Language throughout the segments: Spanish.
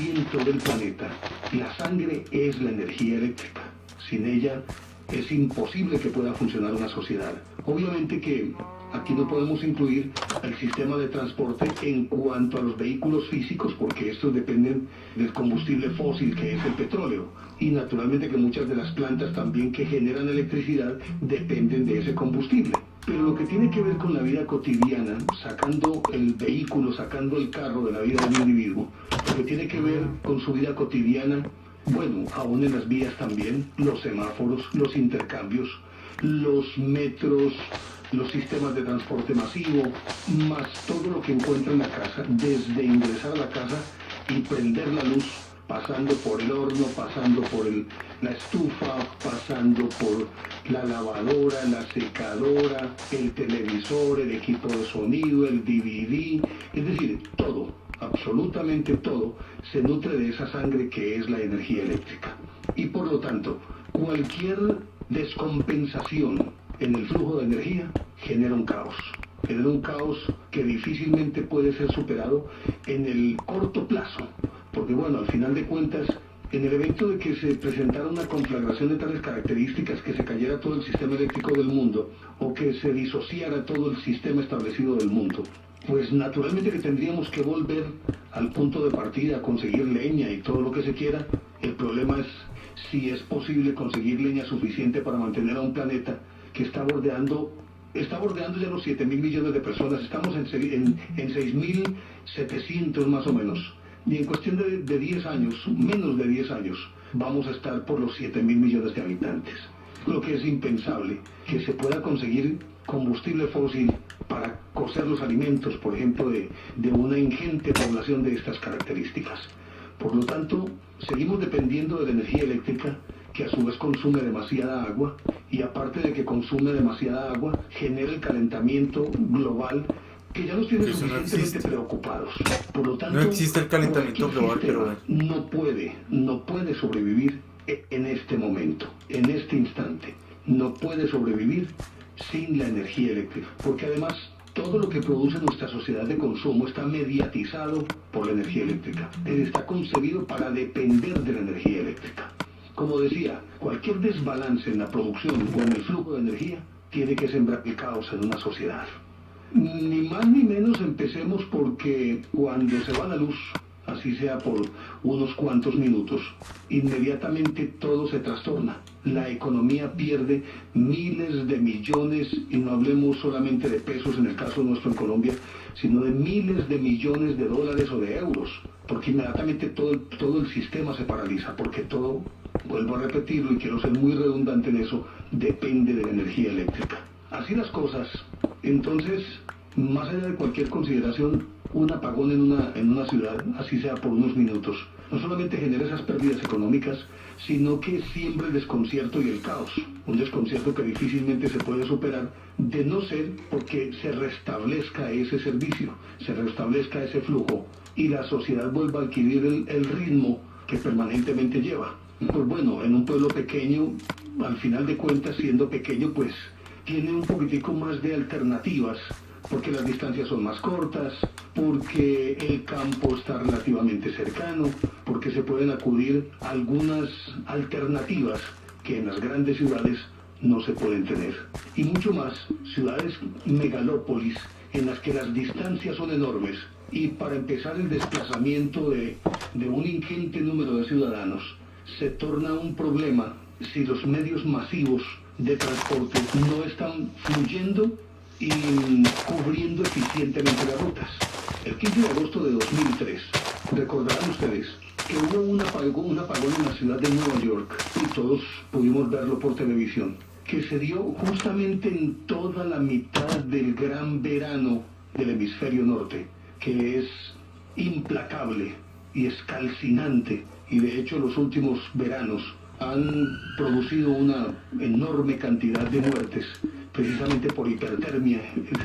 90% del planeta, la sangre es la energía eléctrica. Sin ella es imposible que pueda funcionar una sociedad. Obviamente que aquí no podemos incluir el sistema de transporte en cuanto a los vehículos físicos, porque estos dependen del combustible fósil que es el petróleo. Y naturalmente que muchas de las plantas también que generan electricidad dependen de ese combustible. Pero lo que tiene que ver con la vida cotidiana, sacando el vehículo, sacando el carro de la vida del individuo, lo que tiene que ver con su vida cotidiana, bueno, aún en las vías también, los semáforos, los intercambios, los metros, los sistemas de transporte masivo, más todo lo que encuentra en la casa, desde ingresar a la casa y prender la luz, pasando por el horno, pasando por la estufa, pasando por la lavadora, la secadora, el televisor, el equipo de sonido, el DVD, es decir, todo, absolutamente todo, se nutre de esa sangre que es la energía eléctrica. Y por lo tanto, cualquier descompensación en el flujo de energía genera un caos que difícilmente puede ser superado en el corto plazo, porque bueno, al final de cuentas, en el evento de que se presentara una conflagración de tales características, que se cayera todo el sistema eléctrico del mundo, o que se disociara todo el sistema establecido del mundo, pues naturalmente que tendríamos que volver al punto de partida, a conseguir leña y todo lo que se quiera. El problema es si es posible conseguir leña suficiente para mantener a un planeta que está bordeando ya los 7.000 millones de personas. Estamos en 6.700 más o menos. Y en cuestión de 10 años, menos de 10 años, vamos a estar por los 7.000 millones de habitantes. Lo que es impensable, que se pueda conseguir combustible fósil para cocer los alimentos, por ejemplo, de una ingente población de estas características. Por lo tanto, seguimos dependiendo de la energía eléctrica, que a su vez consume demasiada agua, y aparte de que consume demasiada agua, genera el calentamiento global que ya nos tiene suficientemente preocupados. Por lo tanto, no existe el calentamiento global, pero no puede sobrevivir en este momento, en este instante. No puede sobrevivir sin la energía eléctrica, porque además todo lo que produce nuestra sociedad de consumo está mediatizado por la energía eléctrica. Está concebido para depender de la energía eléctrica. Como decía, cualquier desbalance en la producción o en el flujo de energía tiene que sembrar el caos en una sociedad. Ni más ni menos empecemos porque cuando se va la luz, así sea por unos cuantos minutos, inmediatamente todo se trastorna. La economía pierde miles de millones, y no hablemos solamente de pesos en el caso nuestro en Colombia, sino de miles de millones de dólares o de euros, porque inmediatamente todo el sistema se paraliza, porque todo, vuelvo a repetirlo y quiero ser muy redundante en eso, depende de la energía eléctrica. Así las cosas, entonces, más allá de cualquier consideración, un apagón en una ciudad, así sea por unos minutos, no solamente genera esas pérdidas económicas, sino que siembra el desconcierto y el caos. Un desconcierto que difícilmente se puede superar, de no ser porque se restablezca ese servicio, se restablezca ese flujo, y la sociedad vuelva a adquirir el ritmo que permanentemente lleva. Pues bueno, en un pueblo pequeño, al final de cuentas, siendo pequeño, pues tiene un poquitico más de alternativas, porque las distancias son más cortas, porque el campo está relativamente cercano, porque se pueden acudir a algunas alternativas que en las grandes ciudades no se pueden tener. Y mucho más, ciudades megalópolis, en las que las distancias son enormes, y para empezar el desplazamiento de un ingente número de ciudadanos se torna un problema si los medios masivos de transporte no están fluyendo y cubriendo eficientemente las rutas. El 15 de agosto de 2003, recordarán ustedes que hubo un apagón en la ciudad de Nueva York, y todos pudimos verlo por televisión, que se dio justamente en toda la mitad del gran verano del hemisferio norte, que es implacable y es calcinante, y de hecho los últimos veranos han producido una enorme cantidad de muertes, precisamente por hipertermia,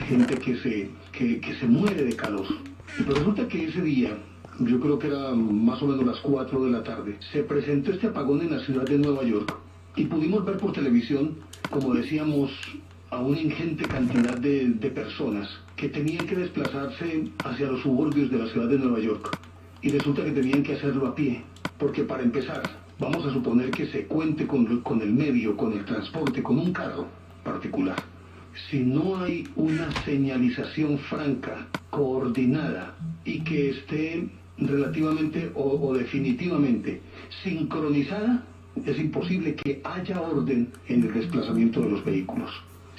gente que se muere de calor. Pero resulta que ese día, yo creo que era más o menos las 4 de la tarde, se presentó este apagón en la ciudad de Nueva York, y pudimos ver por televisión, como decíamos, a una ingente cantidad de personas que tenían que desplazarse hacia los suburbios de la ciudad de Nueva York. y resulta que tenían que hacerlo a pie, porque para empezar, vamos a suponer que se cuente con el medio, con el transporte, con un carro particular. Si no hay una señalización franca, coordinada y que esté relativamente o definitivamente sincronizada, es imposible que haya orden en el desplazamiento de los vehículos.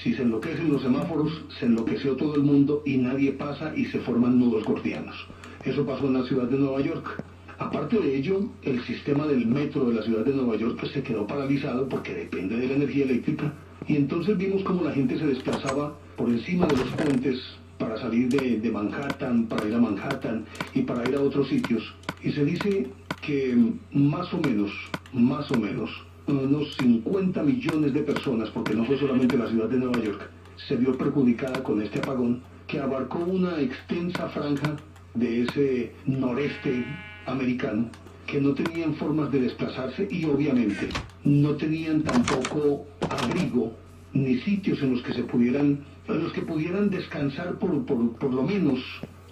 Si se enloquecen los semáforos, se enloqueció todo el mundo y nadie pasa y se forman nudos gordianos. Eso pasó en la ciudad de Nueva York. Aparte de ello, el sistema del metro de la ciudad de Nueva York se quedó paralizado porque depende de la energía eléctrica. Y entonces vimos cómo la gente se desplazaba por encima de los puentes para salir de Manhattan, para ir a Manhattan y para ir a otros sitios. Y se dice que más o menos, unos 50 millones de personas, porque no fue solamente la ciudad de Nueva York, se vio perjudicada con este apagón que abarcó una extensa franja de ese noreste americano, que no tenían formas de desplazarse y obviamente no tenían tampoco abrigo ni sitios en los que pudieran descansar por lo menos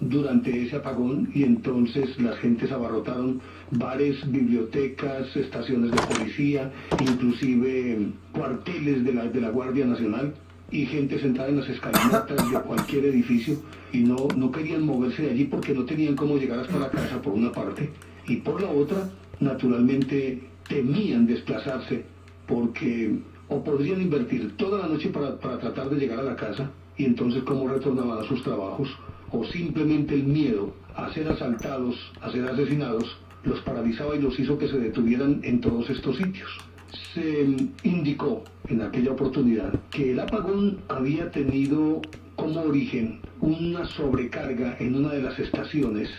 durante ese apagón, y entonces las gentes abarrotaron bares, bibliotecas, estaciones de policía, inclusive cuarteles de la Guardia Nacional, y gente sentada en las escalinatas de cualquier edificio y no querían moverse de allí porque no tenían cómo llegar hasta la casa por una parte, y por la otra naturalmente temían desplazarse porque o podrían invertir toda la noche para tratar de llegar a la casa, y entonces cómo retornaban a sus trabajos, o simplemente el miedo a ser asaltados, a ser asesinados, los paralizaba y los hizo que se detuvieran en todos estos sitios. Se indicó en aquella oportunidad que el apagón había tenido como origen una sobrecarga en una de las estaciones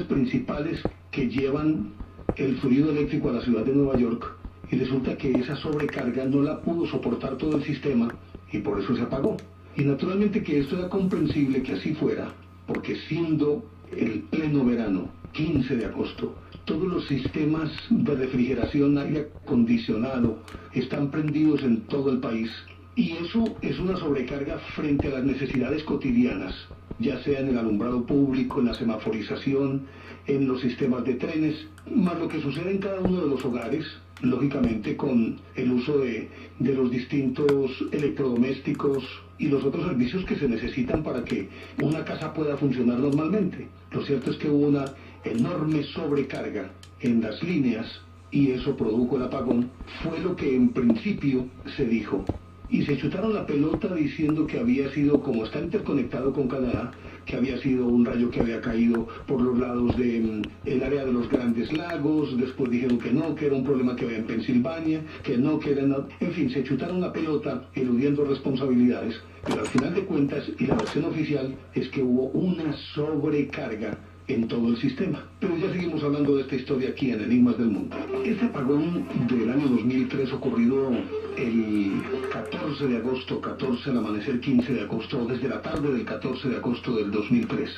principales que llevan el fluido eléctrico a la ciudad de Nueva York, y resulta que esa sobrecarga no la pudo soportar todo el sistema y por eso se apagó. Y naturalmente que esto era comprensible que así fuera, porque siendo el pleno verano, 15 de agosto, todos los sistemas de refrigeración, aire acondicionado, están prendidos en todo el país. Y eso es una sobrecarga frente a las necesidades cotidianas, ya sea en el alumbrado público, en la semaforización, en los sistemas de trenes, más lo que sucede en cada uno de los hogares, lógicamente con el uso de los distintos electrodomésticos y los otros servicios que se necesitan para que una casa pueda funcionar normalmente. Lo cierto es que hubo una enorme sobrecarga en las líneas y eso produjo el apagón. Fue lo que en principio se dijo. Y se chutaron la pelota diciendo que había sido, como está interconectado con Canadá, que había sido un rayo que había caído por los lados del área de los Grandes Lagos. Después dijeron que no, que era un problema que había en Pensilvania, que no, que era... En fin, se chutaron la pelota eludiendo responsabilidades, pero al final de cuentas, y la versión oficial, es que hubo una sobrecarga en todo el sistema. Pero ya seguimos hablando de esta historia aquí en Enigmas del Mundo. Este apagón del año 2003 ocurrido el 14 de agosto, 14 al amanecer 15 de agosto, desde la tarde del 14 de agosto del 2003,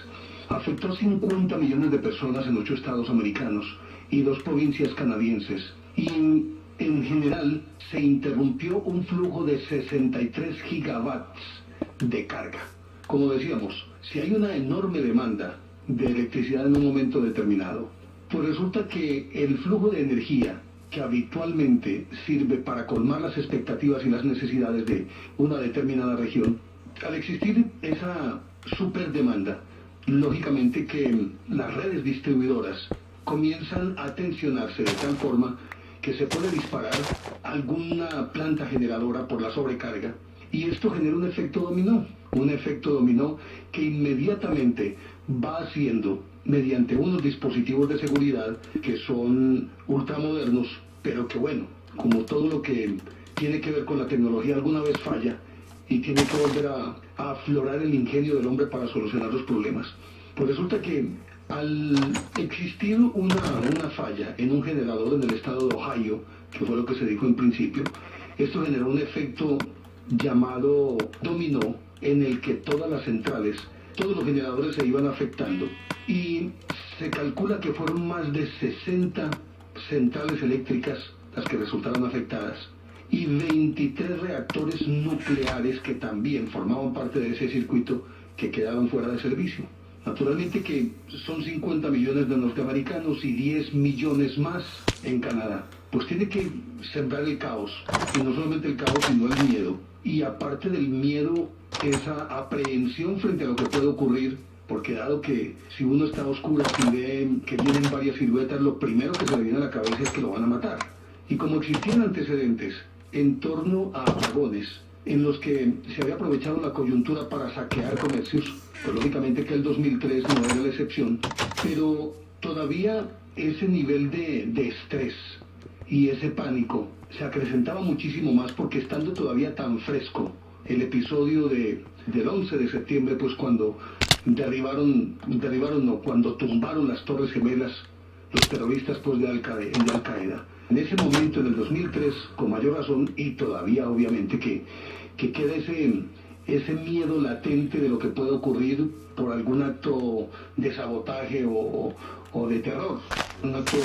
afectó a 50 millones de personas en 8 estados americanos y 2 provincias canadienses. Y en general se interrumpió un flujo de 63 gigawatts de carga. Como decíamos, si hay una enorme demanda de electricidad en un momento determinado, pues resulta que el flujo de energía que habitualmente sirve para colmar las expectativas y las necesidades de una determinada región, al existir esa superdemanda, lógicamente que las redes distribuidoras comienzan a tensionarse de tal forma que se puede disparar alguna planta generadora por la sobrecarga, y esto genera un efecto dominó que inmediatamente va haciendo, mediante unos dispositivos de seguridad que son ultramodernos, pero que bueno, como todo lo que tiene que ver con la tecnología alguna vez falla y tiene que volver a aflorar el ingenio del hombre para solucionar los problemas. Pues resulta que al existir una falla en un generador en el estado de Ohio, que fue lo que se dijo en principio, esto generó un efecto llamado dominó, en el que todas las centrales, todos los generadores se iban afectando, y se calcula que fueron más de 60 centrales eléctricas las que resultaron afectadas y 23 reactores nucleares que también formaban parte de ese circuito que quedaron fuera de servicio. Naturalmente que son 50 millones de norteamericanos y 10 millones más en Canadá. Pues tiene que sembrar el caos, y no solamente el caos, sino el miedo. Y aparte del miedo, esa aprehensión frente a lo que puede ocurrir, porque dado que si uno está a oscuras y ve que vienen varias siluetas, lo primero que se le viene a la cabeza es que lo van a matar. Y como existían antecedentes en torno a apagones, en los que se había aprovechado la coyuntura para saquear comercios, pues lógicamente que el 2003 no era la excepción, pero todavía ese nivel de estrés y ese pánico se acrecentaba muchísimo más porque estando todavía tan fresco el episodio del 11 de septiembre, pues cuando cuando tumbaron las Torres Gemelas los terroristas pues de Al-Qaeda. En ese momento, en el 2003, con mayor razón, y todavía obviamente que queda ese miedo latente de lo que puede ocurrir por algún acto de sabotaje o de terror, un acto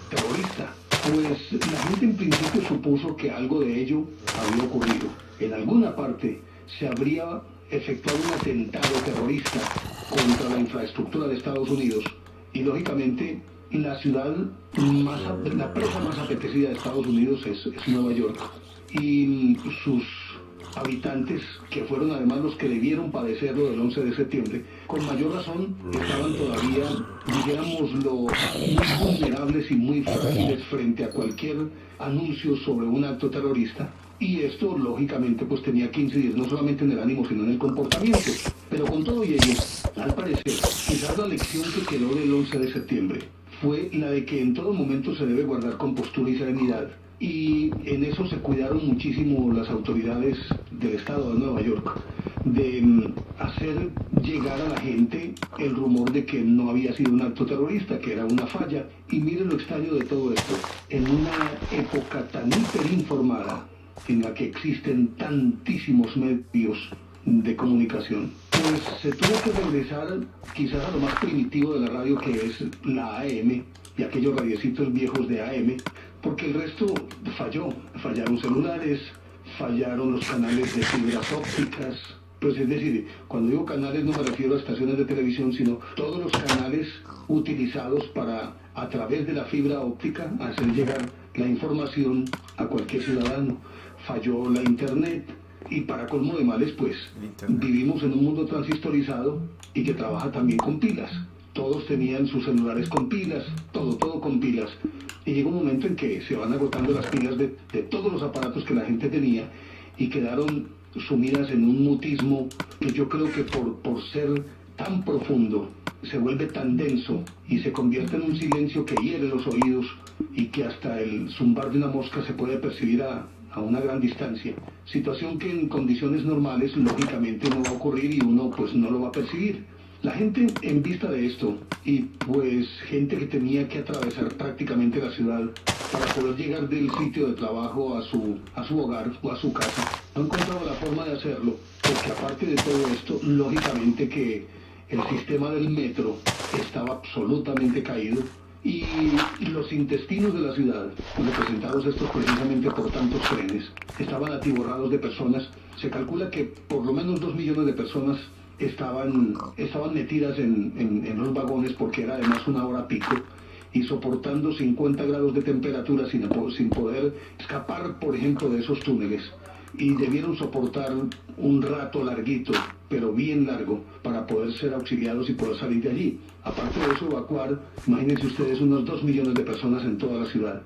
terrorista. Pues la gente en principio supuso que algo de ello había ocurrido. En alguna parte se habría efectuado un atentado terrorista contra la infraestructura de Estados Unidos y lógicamente la presa más apetecida de Estados Unidos es Nueva York, y sus habitantes, que fueron además los que debieron padecerlo del 11 de septiembre, con mayor razón estaban todavía, digámoslo, muy vulnerables y muy frágiles frente a cualquier anuncio sobre un acto terrorista. Y esto, lógicamente, pues tenía que incidir no solamente en el ánimo, sino en el comportamiento. Pero con todo y ello, al parecer, quizás la lección que quedó del 11 de septiembre fue la de que en todo momento se debe guardar compostura y serenidad. Y en eso se cuidaron muchísimo las autoridades del estado de Nueva York, de hacer llegar a la gente el rumor de que no había sido un acto terrorista, que era una falla. Y miren lo extraño de todo esto, en una época tan hiperinformada, en la que existen tantísimos medios de comunicación, pues se tuvo que regresar quizás a lo más primitivo de la radio, que es la AM, y aquellos radiecitos viejos de AM, porque el resto falló. Fallaron celulares, fallaron los canales de fibras ópticas. Pues es decir, cuando digo canales no me refiero a estaciones de televisión, sino todos los canales utilizados para, a través de la fibra óptica, hacer llegar la información a cualquier ciudadano. Falló la internet, y para colmo de males, pues vivimos en un mundo transistorizado y que trabaja también con pilas. Todos tenían sus celulares con pilas, todo con pilas. Y llega un momento en que se van agotando las pilas de todos los aparatos que la gente tenía y quedaron sumidas en un mutismo que yo creo que por ser tan profundo se vuelve tan denso y se convierte en un silencio que hiere los oídos y que hasta el zumbar de una mosca se puede percibir a una gran distancia. Situación que en condiciones normales lógicamente no va a ocurrir y uno pues no lo va a percibir. La gente, en vista de esto, y pues gente que tenía que atravesar prácticamente la ciudad para poder llegar del sitio de trabajo a su hogar o a su casa, no encontraba la forma de hacerlo, porque aparte de todo esto, lógicamente que el sistema del metro estaba absolutamente caído, y los intestinos de la ciudad, representados estos precisamente por tantos trenes, estaban atiborrados de personas. Se calcula que por lo menos 2 millones de personas estaban metidas en los vagones, porque era además una hora pico, y soportando 50 grados de temperatura sin poder escapar, por ejemplo, de esos túneles. Y debieron soportar un rato larguito, pero bien largo, para poder ser auxiliados y poder salir de allí. Aparte de eso, evacuar, imagínense ustedes, unos 2 millones de personas en toda la ciudad.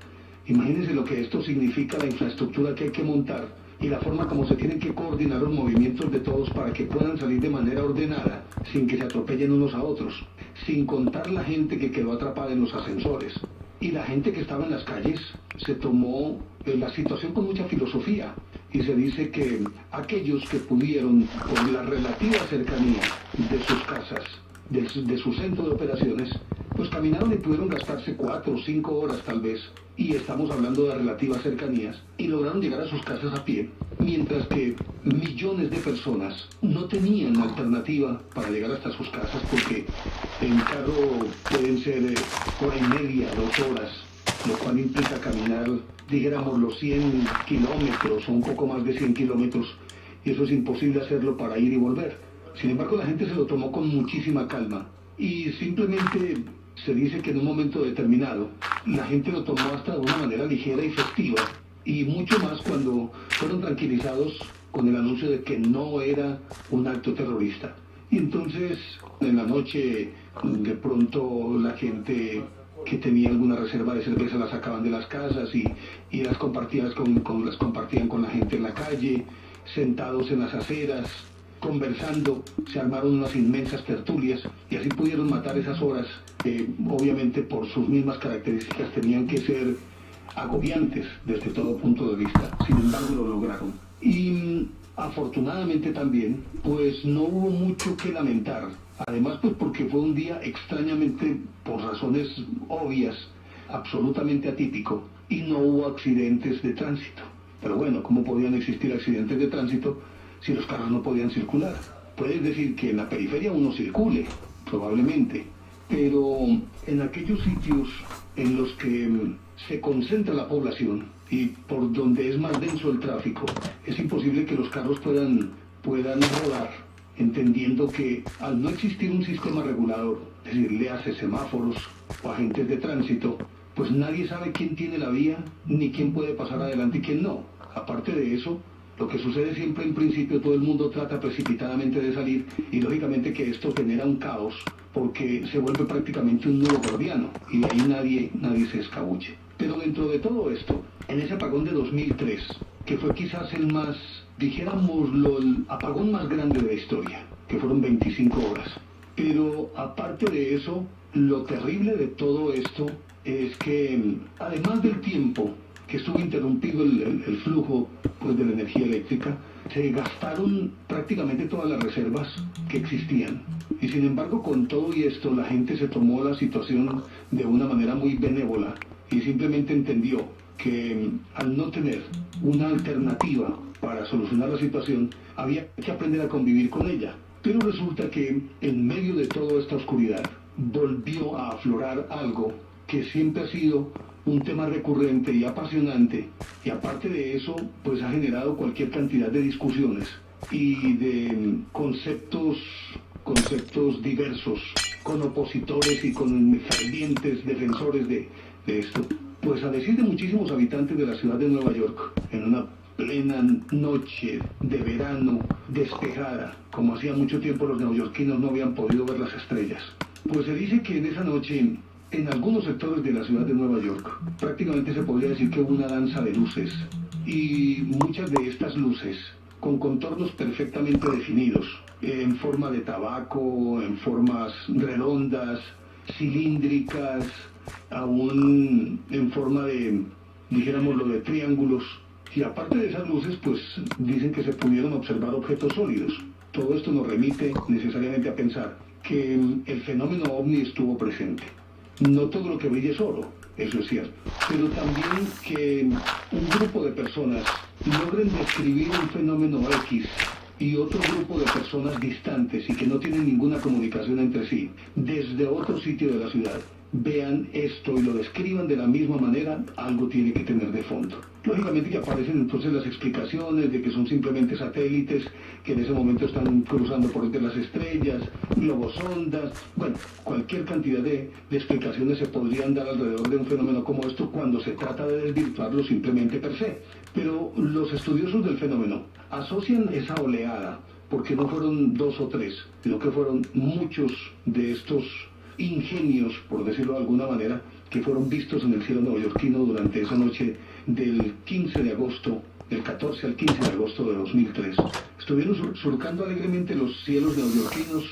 Imagínense lo que esto significa, la infraestructura que hay que montar y la forma como se tienen que coordinar los movimientos de todos para que puedan salir de manera ordenada, sin que se atropellen unos a otros, sin contar la gente que quedó atrapada en los ascensores. Y la gente que estaba en las calles se tomó la situación con mucha filosofía, y se dice que aquellos que pudieron, por la relativa cercanía de sus casas, de su centro de operaciones, pues caminaron y pudieron gastarse 4 o 5 horas tal vez, y estamos hablando de relativas cercanías, y lograron llegar a sus casas a pie, mientras que millones de personas no tenían alternativa para llegar hasta sus casas, porque en carro pueden ser hora y media, 2 horas, lo cual implica caminar, dijéramos, los 100 kilómetros o un poco más de 100 kilómetros, y eso es imposible hacerlo para ir y volver. Sin embargo, la gente se lo tomó con muchísima calma, y simplemente se dice que en un momento determinado la gente lo tomó hasta de una manera ligera y festiva, y mucho más cuando fueron tranquilizados con el anuncio de que no era un acto terrorista. Y entonces en la noche de pronto la gente que tenía alguna reserva de cerveza la sacaban de las casas y las compartían con la gente en la calle, sentados en las aceras, conversando. Se armaron unas inmensas tertulias y así pudieron matar esas horas que obviamente por sus mismas características tenían que ser agobiantes desde todo punto de vista. Sin embargo lo lograron. Y afortunadamente también pues no hubo mucho que lamentar. Además pues porque fue un día extrañamente, por razones obvias, absolutamente atípico, y no hubo accidentes de tránsito. Pero bueno, ¿cómo podían existir accidentes de tránsito si los carros no podían circular? Puedes decir que en la periferia uno circule, probablemente, pero en aquellos sitios en los que se concentra la población y por donde es más denso el tráfico, es imposible que los carros puedan rodar, entendiendo que al no existir un sistema regulador, es decir, léase semáforos o agentes de tránsito, pues nadie sabe quién tiene la vía, ni quién puede pasar adelante y quién no. Aparte de eso, lo que sucede siempre en principio, todo el mundo trata precipitadamente de salir, y lógicamente que esto genera un caos, porque se vuelve prácticamente un nudo gordiano, y de ahí nadie se escabulle. Pero dentro de todo esto, en ese apagón de 2003, que fue quizás el más, dijéramoslo, el apagón más grande de la historia, que fueron 25 horas. Pero aparte de eso, lo terrible de todo esto es que, además del tiempo que estuvo interrumpido el flujo pues, de la energía eléctrica, se gastaron prácticamente todas las reservas que existían. Y sin embargo, con todo y esto, la gente se tomó la situación de una manera muy benévola y simplemente entendió que al no tener una alternativa para solucionar la situación, había que aprender a convivir con ella. Pero resulta que en medio de toda esta oscuridad volvió a aflorar algo que siempre ha sido un tema recurrente y apasionante, y aparte de eso, pues ha generado cualquier cantidad de discusiones y de conceptos diversos, con opositores y con fervientes defensores de esto. Pues a decir de muchísimos habitantes de la ciudad de Nueva York, en una plena noche de verano despejada, como hacía mucho tiempo los neoyorquinos no habían podido ver las estrellas, pues se dice que en esa noche, en algunos sectores de la ciudad de Nueva York, prácticamente se podría decir que hubo una danza de luces, y muchas de estas luces con contornos perfectamente definidos, en forma de tabaco, en formas redondas, cilíndricas, aún en forma de, dijéramoslo, de triángulos. Y aparte de esas luces, pues dicen que se pudieron observar objetos sólidos. Todo esto nos remite necesariamente a pensar que el fenómeno ovni estuvo presente. No todo lo que brilla es oro, eso es cierto, pero también que un grupo de personas logren describir un fenómeno X y otro grupo de personas distantes y que no tienen ninguna comunicación entre sí, desde otro sitio de la ciudad, vean esto y lo describan de la misma manera, algo tiene que tener de fondo. Lógicamente que aparecen entonces las explicaciones de que son simplemente satélites que en ese momento están cruzando por entre las estrellas, globosondas, bueno, cualquier cantidad de explicaciones se podrían dar alrededor de un fenómeno como esto cuando se trata de desvirtuarlo simplemente per se. Pero los estudiosos del fenómeno asocian esa oleada, porque no fueron 2 o 3, sino que fueron muchos de estos ingenios, por decirlo de alguna manera, que fueron vistos en el cielo neoyorquino durante esa noche del 15 de agosto, del 14 al 15 de agosto de 2003. Estuvieron surcando alegremente los cielos neoyorquinos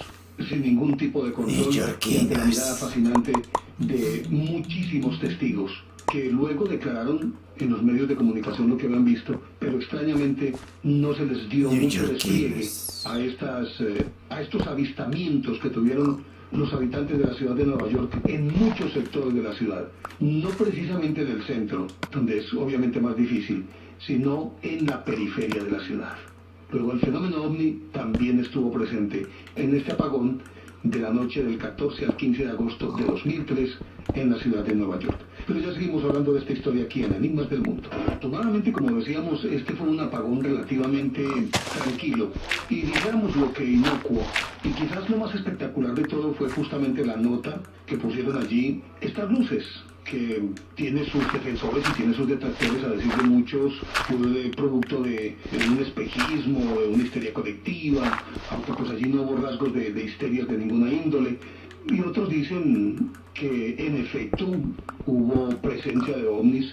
sin ningún tipo de control, y ante la mirada fascinante de muchísimos testigos que luego declararon en los medios de comunicación lo que habían visto, pero extrañamente no se les dio mucho despliegue a estos avistamientos que tuvieron los habitantes de la ciudad de Nueva York en muchos sectores de la ciudad, no precisamente del centro, donde es obviamente más difícil, sino en la periferia de la ciudad. Luego el fenómeno ovni también estuvo presente en este apagón, de la noche del 14 al 15 de agosto de 2003 en la ciudad de Nueva York. Pero ya seguimos hablando de esta historia aquí en Enigmas del Mundo. Afortunadamente, como decíamos, este fue un apagón relativamente tranquilo y digamos lo que inocuo. Y quizás lo más espectacular de todo fue justamente la nota que pusieron allí, estas luces, que tiene sus defensores y tiene sus detractores, a decir de muchos, fue producto de un espejismo, de una histeria colectiva, aunque pues allí no hubo rasgos de histeria de ninguna índole. Y otros dicen que en efecto hubo presencia de ovnis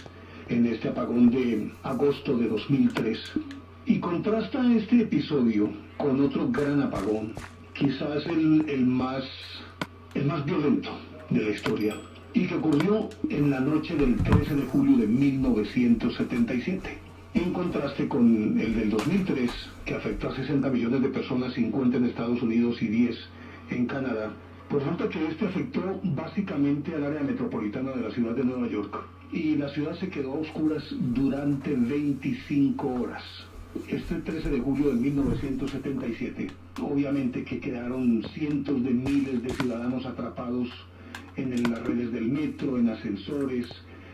en este apagón de agosto de 2003. Y contrasta este episodio con otro gran apagón, quizás el más violento de la historia, y que ocurrió en la noche del 13 de julio de 1977. En contraste con el del 2003, que afectó a 60 millones de personas, 50 en Estados Unidos y 10 en Canadá, pues resulta que este afectó básicamente al área metropolitana de la ciudad de Nueva York. Y la ciudad se quedó a oscuras durante 25 horas. Este 13 de julio de 1977, obviamente que quedaron cientos de miles de ciudadanos atrapados en las redes del metro, en ascensores,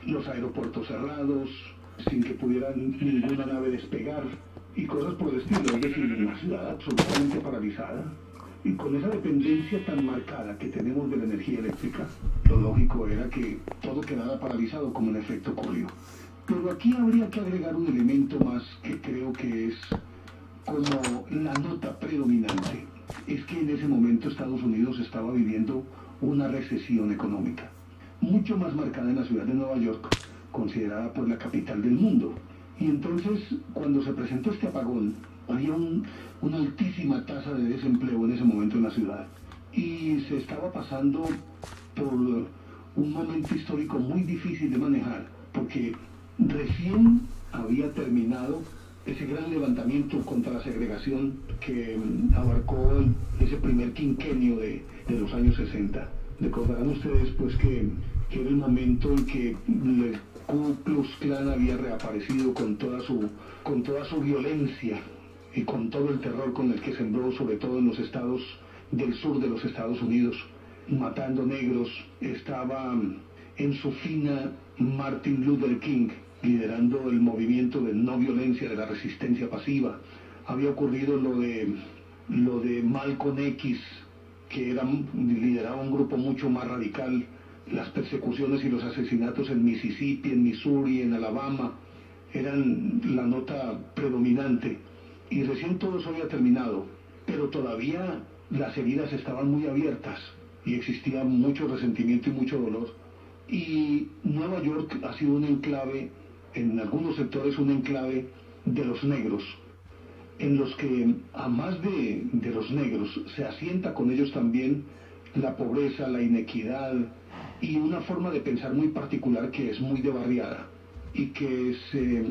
los aeropuertos cerrados, sin que pudieran ninguna nave despegar y cosas por el estilo. Es decir, una ciudad absolutamente paralizada. Y con esa dependencia tan marcada que tenemos de la energía eléctrica, lo lógico era que todo quedara paralizado, como en efecto ocurrió. Pero aquí habría que agregar un elemento más que creo que es como la nota predominante. Es que en ese momento Estados Unidos estaba viviendo una recesión económica, mucho más marcada en la ciudad de Nueva York, considerada por la capital del mundo. Y entonces, cuando se presentó este apagón, había una altísima tasa de desempleo en ese momento en la ciudad. Y se estaba pasando por un momento histórico muy difícil de manejar, porque recién había terminado ese gran levantamiento contra la segregación que abarcó ese primer quinquenio de los años 60. Recordarán ustedes pues que era el momento en que el Ku Klux Klan había reaparecido con toda su violencia y con todo el terror con el que sembró, sobre todo en los estados del sur de los Estados Unidos, matando negros. Estaba en su fina Martin Luther King, liderando el movimiento de no violencia, de la resistencia pasiva. Había ocurrido lo de Malcolm X, que lideraba un grupo mucho más radical. Las persecuciones y los asesinatos en Mississippi, en Missouri, en Alabama, eran la nota predominante. Y recién todo eso había terminado, pero todavía las heridas estaban muy abiertas y existía mucho resentimiento y mucho dolor. Y Nueva York ha sido un enclave, en algunos sectores un enclave de los negros, en los que a más de los negros se asienta con ellos también la pobreza, la inequidad y una forma de pensar muy particular que es muy de barriada y que se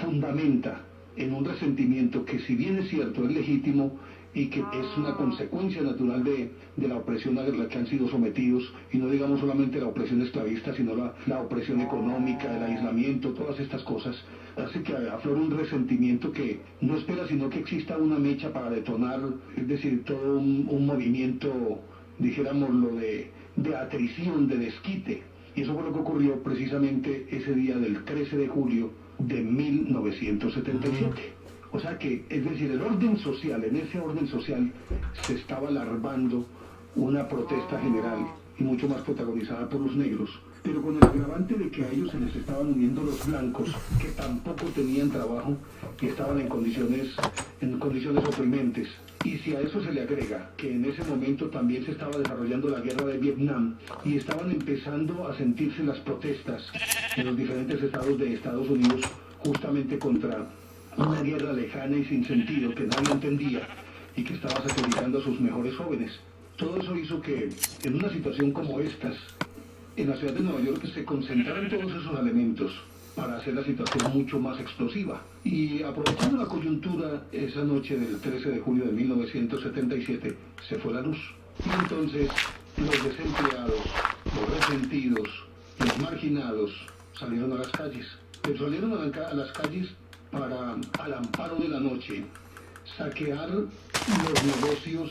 fundamenta en un resentimiento que, si bien es cierto, es legítimo y que es una consecuencia natural de la opresión a la que han sido sometidos, y no digamos solamente la opresión esclavista, sino la opresión económica, el aislamiento, todas estas cosas, hace que aflore un resentimiento que no espera sino que exista una mecha para detonar, es decir, todo un movimiento, dijéramoslo, de atrición, de desquite. Y eso fue lo que ocurrió precisamente ese día del 13 de julio de 1977. O sea que, es decir, el orden social, en ese orden social se estaba larvando una protesta general y mucho más protagonizada por los negros, pero con el agravante de que a ellos se les estaban uniendo los blancos, que tampoco tenían trabajo y estaban en condiciones oprimentes. Y si a eso se le agrega que en ese momento también se estaba desarrollando la guerra de Vietnam y estaban empezando a sentirse las protestas en los diferentes estados de Estados Unidos justamente contra una guerra lejana y sin sentido que nadie entendía y que estaba sacrificando a sus mejores jóvenes. Todo eso hizo que en una situación como estas, en la ciudad de Nueva York, se concentraran todos esos elementos para hacer la situación mucho más explosiva. Y aprovechando la coyuntura, esa noche del 13 de julio de 1977 se fue la luz. Y entonces los desempleados, los resentidos, los marginados salieron a las calles. Pero salieron a las calles para, al amparo de la noche, saquear los negocios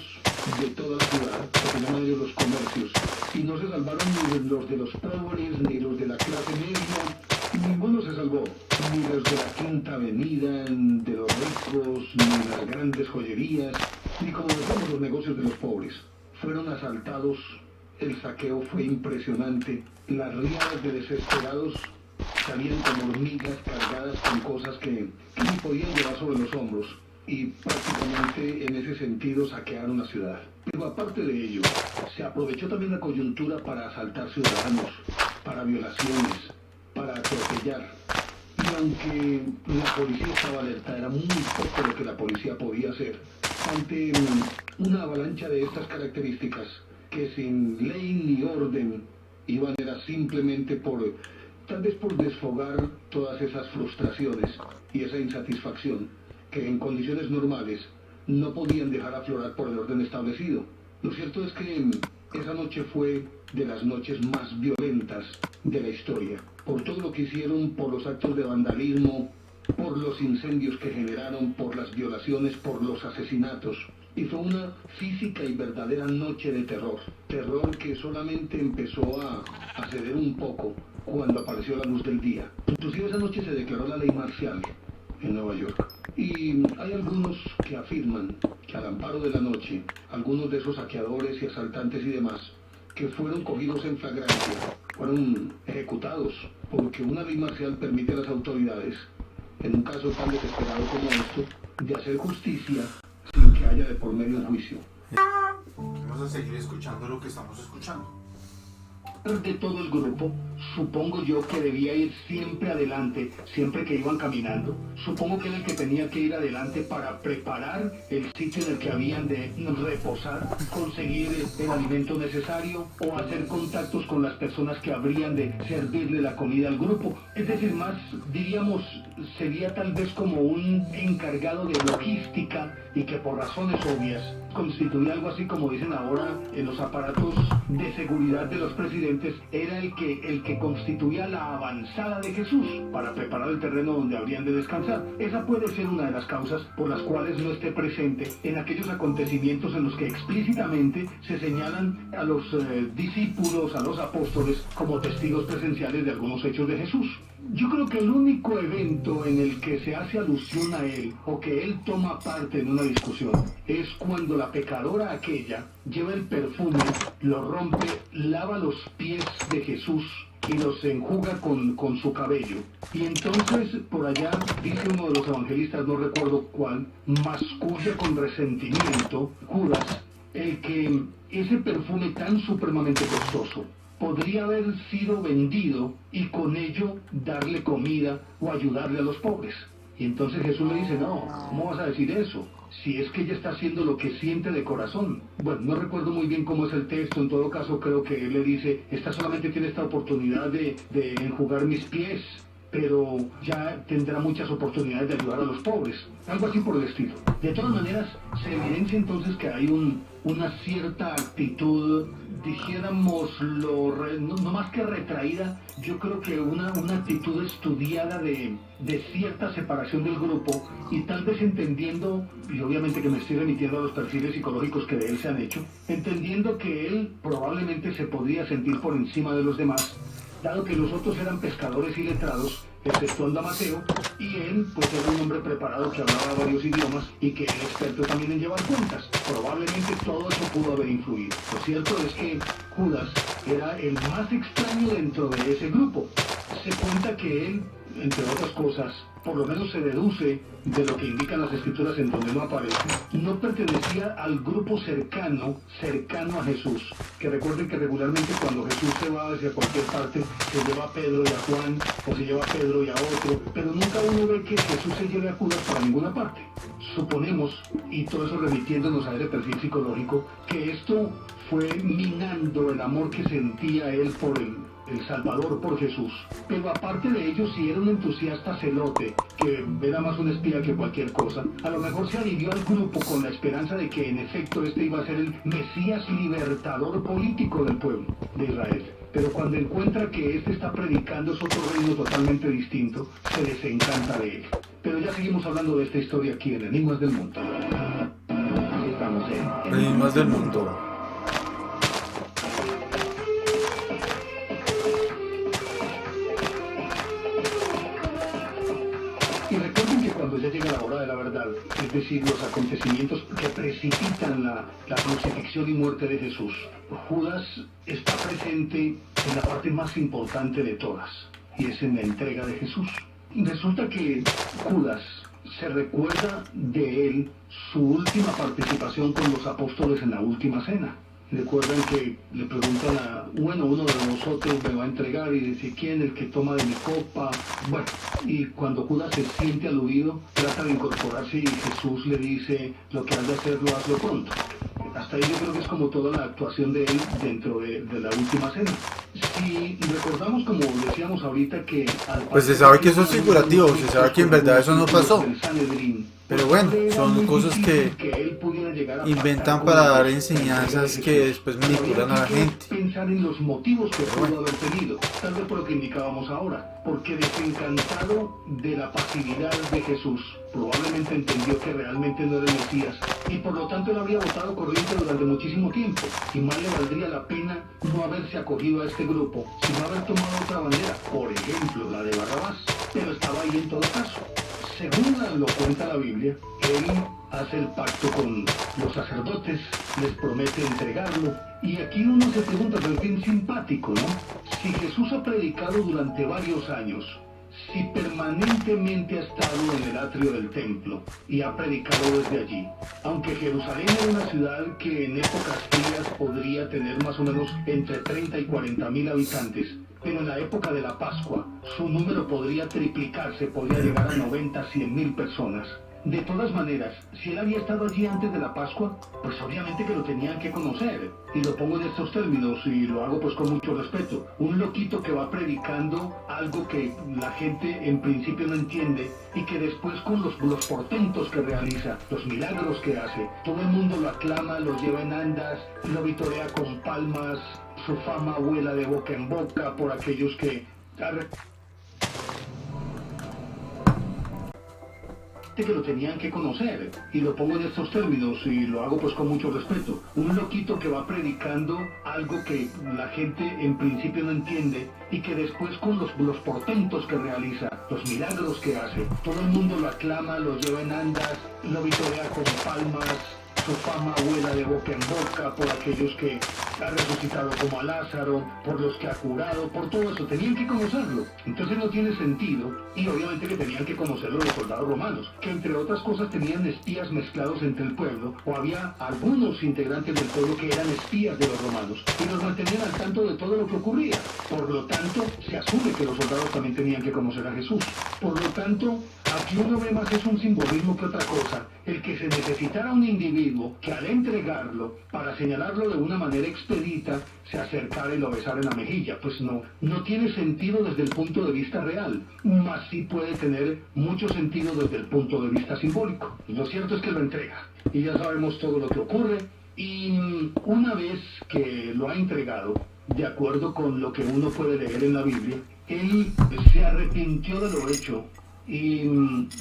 de toda la ciudad, lo que llaman ellos los comercios, y no se salvaron ni los de los pobres, ni los de la clase media, ninguno se salvó, ni los de la Quinta Avenida, de los ricos, ni las grandes joyerías, ni como decimos los negocios de los pobres. Fueron asaltados, el saqueo fue impresionante, las riadas de desesperados salían como hormigas cargadas con cosas que ni podían llevar sobre los hombros, y prácticamente en ese sentido saquearon la ciudad. Pero aparte de ello, se aprovechó también la coyuntura para asaltar ciudadanos, para violaciones, para atropellar. Y aunque la policía estaba alerta, era muy poco lo que la policía podía hacer ante una avalancha de estas características que sin ley ni orden iban era simplemente tal vez por desfogar todas esas frustraciones y esa insatisfacción que en condiciones normales no podían dejar aflorar por el orden establecido. Lo cierto es que esa noche fue de las noches más violentas de la historia, por todo lo que hicieron, por los actos de vandalismo, por los incendios que generaron, por las violaciones, por los asesinatos. Y fue una física y verdadera noche de terror. Terror que solamente empezó a ceder un poco cuando apareció la luz del día. Inclusive esa noche se declaró la ley marcial en Nueva York. Y hay algunos que afirman que al amparo de la noche, algunos de esos saqueadores y asaltantes y demás, que fueron cogidos en flagrancia, fueron ejecutados, porque una ley marcial permite a las autoridades, en un caso tan desesperado como esto, de hacer justicia sin que haya de por medio un juicio. Vamos a seguir escuchando lo que estamos escuchando. De todo el grupo, supongo yo que debía ir siempre adelante, siempre que iban caminando. Supongo que era el que tenía que ir adelante para preparar el sitio en el que habían de reposar, conseguir el alimento necesario o hacer contactos con las personas que habrían de servirle la comida al grupo. Es decir, más, diríamos, sería tal vez como un encargado de logística y que por razones obvias constituía algo así como dicen ahora en los aparatos de seguridad de los presidentes, era el que constituía la avanzada de Jesús para preparar el terreno donde habrían de descansar. Esa puede ser una de las causas por las cuales no esté presente en aquellos acontecimientos en los que explícitamente se señalan a los discípulos, a los apóstoles, como testigos presenciales de algunos hechos de Jesús. Yo creo que el único evento en el que se hace alusión a él o que él toma parte en una discusión es cuando la pecadora aquella lleva el perfume, lo rompe, lava los pies de Jesús y los enjuga con su cabello. Y entonces por allá dice uno de los evangelistas, no recuerdo cuál, masculla con resentimiento Judas el que ese perfume tan supremamente costoso podría haber sido vendido y con ello darle comida o ayudarle a los pobres. Y entonces Jesús le dice, no, ¿cómo vas a decir eso? Si es que ella está haciendo lo que siente de corazón. Bueno, no recuerdo muy bien cómo es el texto, en todo caso creo que él le dice, esta solamente tiene esta oportunidad de enjugar mis pies, pero ya tendrá muchas oportunidades de ayudar a los pobres. Algo así por el estilo. De todas maneras, se evidencia entonces que hay una cierta actitud, dijéramos, no más que retraída, yo creo que una actitud estudiada de cierta separación del grupo y tal vez entendiendo, y obviamente que me estoy remitiendo a los perfiles psicológicos que de él se han hecho, entendiendo que él probablemente se podría sentir por encima de los demás, dado que los otros eran pescadores y letrados, exceptuando a Mateo, y él pues era un hombre preparado que hablaba varios idiomas y que era experto también en llevar cuentas. Probablemente todo eso pudo haber influido. Lo cierto es que Judas era el más extraño dentro de ese grupo. Se cuenta que él, entre otras cosas, por lo menos se deduce de lo que indican las escrituras en donde no aparece, no pertenecía al grupo cercano a Jesús. Que recuerden que regularmente cuando Jesús se va hacia cualquier parte, se lleva a Pedro y a Juan, o se lleva a Pedro y a otro, pero nunca uno ve que Jesús se lleve a Judas para ninguna parte. Suponemos, y todo eso remitiéndonos a ese perfil psicológico, que esto fue minando el amor que sentía él por el Salvador, por Jesús. Pero aparte de ello, si era un entusiasta celote, que era más un espía que cualquier cosa, a lo mejor se adhirió al grupo con la esperanza de que en efecto este iba a ser el Mesías libertador político del pueblo de Israel. Pero cuando encuentra que este está predicando es otro reino totalmente distinto, se desencanta de él. Pero ya seguimos hablando de esta historia aquí en Enigmas del Mundo. Enigmas del mundo. Y recuerden que cuando ya llega la hora de la verdad, es decir, los acontecimientos que precipitan la crucifixión y muerte de Jesús, Judas está presente en la parte más importante de todas, y es en la entrega de Jesús. Resulta que Judas se recuerda de él su última participación con los apóstoles en la última cena. Recuerdan que le preguntan uno de nosotros me va a entregar, y dice, ¿quién? El que toma de mi copa. Bueno, y cuando Judas se siente aludido, trata de incorporarse y Jesús le dice, lo que has de hacerlo, hazlo pronto. Hasta ahí yo creo que es como toda la actuación de él dentro de la última cena. Si recordamos, como decíamos ahorita, que Pues se sabe que eso es figurativo, se sabe que en verdad eso no pasó. Pero bueno, son cosas que inventan para dar enseñanzas que después manipulan a la gente. Pensar en los motivos que pudo haber tenido, tal vez por lo que indicábamos ahora, porque desencantado de la pasividad de Jesús, probablemente entendió que realmente no era el Mesías, y por lo tanto él habría votado corriente durante muchísimo tiempo, y más le valdría la pena no haberse acogido a este grupo, sino haber tomado otra bandera, por ejemplo la de Barrabás, pero estaba ahí en todo caso. Según lo cuenta la Biblia, él hace el pacto con los sacerdotes, les promete entregarlo, y aquí uno se pregunta, pero es bien simpático, ¿no? Si Jesús ha predicado durante varios años, si permanentemente ha estado en el atrio del templo y ha predicado desde allí, aunque Jerusalén era una ciudad que en épocas frías podría tener más o menos entre 30 y 40 mil habitantes, pero en la época de la Pascua su número podría triplicarse, podría llegar a 90, 100 mil personas. De todas maneras, si él había estado allí antes de la Pascua, pues obviamente que lo tenían que conocer. Y lo pongo en estos términos y lo hago pues con mucho respeto. Un loquito que va predicando algo que la gente en principio no entiende y que después con los portentos que realiza, los milagros que hace, todo el mundo lo aclama, lo lleva en andas, lo vitorea con palmas, su fama vuela de boca en boca por aquellos que lo tenían que conocer, y lo pongo en estos términos y lo hago pues con mucho respeto. Un loquito que va predicando algo que la gente en principio no entiende y que después con los portentos que realiza, los milagros que hace, todo el mundo lo aclama, lo lleva en andas, lo vitorea con palmas, su fama vuela de boca en boca por aquellos que ha resucitado como a Lázaro, por los que ha curado, por todo eso. Tenían que conocerlo. Entonces no tiene sentido, y obviamente que tenían que conocerlo los soldados romanos, que entre otras cosas tenían espías mezclados entre el pueblo, o había algunos integrantes del pueblo que eran espías de los romanos, y los mantenían al tanto de todo lo que ocurría. Por lo tanto, se asume que los soldados también tenían que conocer a Jesús. Por lo tanto, aquí uno ve más es un simbolismo que otra cosa, el que se necesitara un individuo que al entregarlo, para señalarlo de una manera expedita, se acercara y lo besara en la mejilla. Pues no tiene sentido desde el punto de vista real, mas sí puede tener mucho sentido desde el punto de vista simbólico. Lo cierto es que lo entrega, y ya sabemos todo lo que ocurre, y una vez que lo ha entregado, de acuerdo con lo que uno puede leer en la Biblia, él se arrepintió de lo hecho, y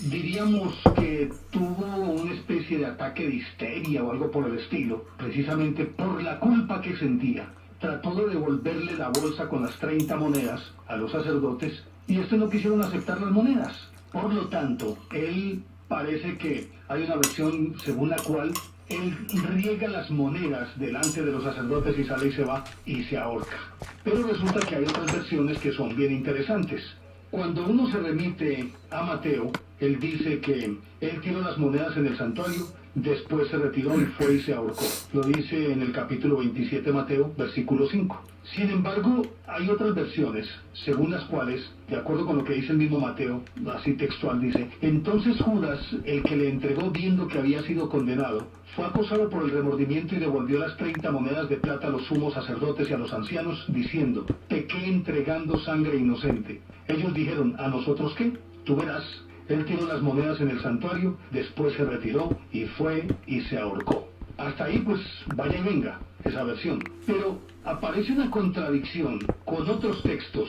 diríamos que tuvo una especie de ataque de histeria o algo por el estilo, precisamente por la culpa que sentía. Trató de devolverle la bolsa con las 30 monedas a los sacerdotes, y estos no quisieron aceptar las monedas. Por lo tanto, él parece que hay una versión según la cual él riega las monedas delante de los sacerdotes y sale y se va y se ahorca. Pero resulta que hay otras versiones que son bien interesantes. Cuando uno se remite a Mateo, él dice que él tiró las monedas en el santuario, después se retiró y fue y se ahorcó. Lo dice en el capítulo 27 de Mateo, versículo 5. Sin embargo, hay otras versiones, según las cuales, de acuerdo con lo que dice el mismo Mateo, así textual dice, entonces Judas, el que le entregó viendo que había sido condenado, fue acosado por el remordimiento y devolvió las 30 monedas de plata a los sumos sacerdotes y a los ancianos, diciendo, pequé entregando sangre inocente. Ellos dijeron, ¿a nosotros qué? Tú verás. Él tiró las monedas en el santuario, después se retiró y fue y se ahorcó. Hasta ahí pues vaya y venga. esa versión. Pero aparece una contradicción con otros textos.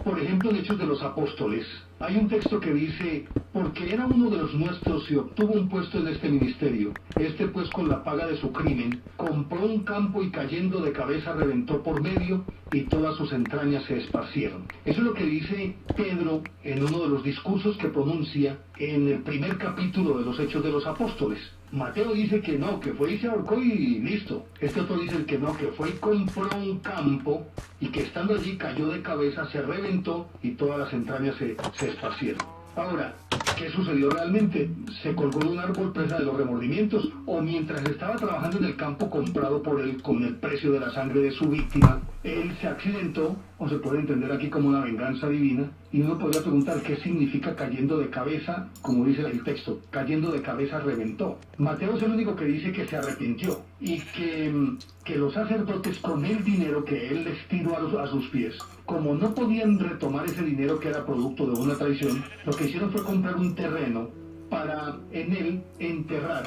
Por ejemplo, en Hechos de los Apóstoles, hay un texto que dice: porque era uno de los nuestros y obtuvo un puesto en este ministerio. Este pues con la paga de su crimen, compró un campo y cayendo de cabeza reventó por medio y todas sus entrañas se esparcieron. Eso es lo que dice Pedro en uno de los discursos que pronuncia en el primer capítulo de los Hechos de los Apóstoles. Mateo dice que no, que fue y se ahorcó y listo. Este otro dice que no, que fue y compró un campo y que estando allí cayó de cabeza, se reventó y todas las entrañas se esparcieron. Ahora, ¿qué sucedió realmente? ¿Se colgó de un árbol presa de los remordimientos? ¿O mientras estaba trabajando en el campo comprado por él con el precio de la sangre de su víctima, él se accidentó? O se puede entender aquí como una venganza divina. Y uno podría preguntar qué significa cayendo de cabeza, como dice el texto, cayendo de cabeza reventó. Mateo es el único que dice que se arrepintió y que los sacerdotes con el dinero que él les tiró a sus pies, como no podían retomar ese dinero que era producto de una traición, lo que hicieron fue comprar un terreno para en él enterrar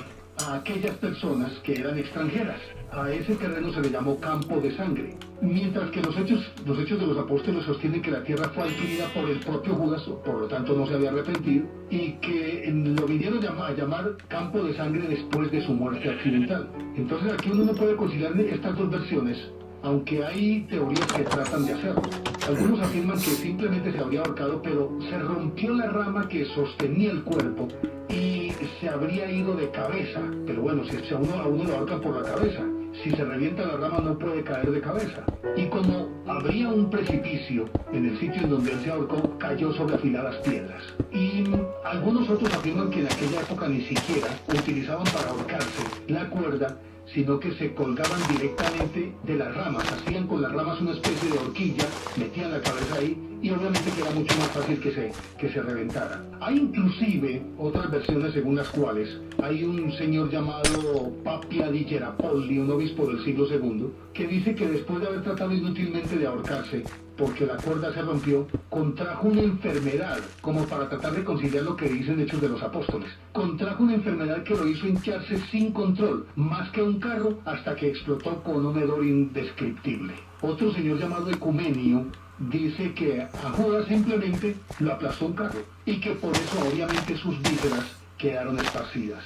a aquellas personas que eran extranjeras. A ese terreno se le llamó campo de sangre. Mientras que los hechos de los apóstoles sostienen que la tierra fue adquirida por el propio Judas, por lo tanto no se había arrepentido, y que lo vinieron a llamar campo de sangre después de su muerte accidental. Entonces aquí uno no puede conciliar estas dos versiones, aunque hay teorías que tratan de hacerlo. Algunos afirman que simplemente se habría ahorcado, pero se rompió la rama que sostenía el cuerpo y se habría ido de cabeza. Pero bueno, si a uno lo ahorcan por la cabeza, si se revienta la rama no puede caer de cabeza. Y como habría un precipicio en el sitio en donde él se ahorcó, cayó sobre afiladas piedras. Y algunos otros afirman que en aquella época ni siquiera utilizaban para ahorcarse la cuerda, sino que se colgaban directamente de las ramas, hacían con las ramas una especie de horquilla, metían la cabeza ahí y obviamente que era mucho más fácil que se reventara. Hay inclusive otras versiones según las cuales hay un señor llamado Papia di Gerapolli, un obispo del siglo II, que dice que después de haber tratado inútilmente de ahorcarse, porque la cuerda se rompió, contrajo una enfermedad, como para tratar de conciliar lo que dicen Hechos de los Apóstoles. Contrajo una enfermedad que lo hizo hincharse sin control, más que un carro, hasta que explotó con un hedor indescriptible. Otro señor llamado Ecumenio dice que a Judas simplemente lo aplastó un carro, y que por eso obviamente sus vísceras quedaron esparcidas.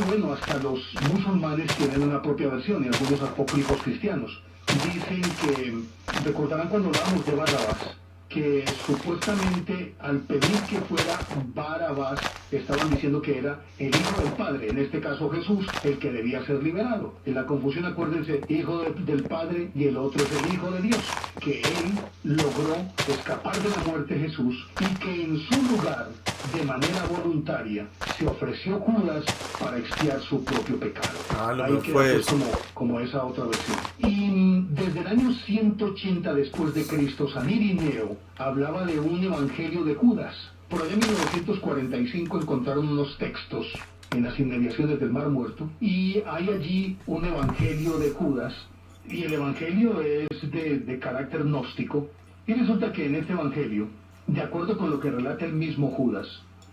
Bueno, hasta los musulmanes tienen una propia versión, y algunos apócrifos cristianos dicen que, recordarán cuando hablábamos de Barrabás, que supuestamente al pedir que fuera Barrabás, estaban diciendo que era el hijo del Padre, en este caso Jesús, el que debía ser liberado. En la confusión, acuérdense, hijo del Padre y el otro es el Hijo de Dios, que él logró escapar de la muerte Jesús y que en su lugar, de manera voluntaria, se ofreció Judas para expiar su propio pecado. Ahí queda pues como esa otra versión. Y desde el año 180 después de Cristo, San Irineo hablaba de un evangelio de Judas. Por allá en 1945 encontraron unos textos en las inmediaciones del Mar Muerto y hay allí un evangelio de Judas, y el evangelio es de carácter gnóstico, y resulta que en este evangelio, de acuerdo con lo que relata el mismo Judas,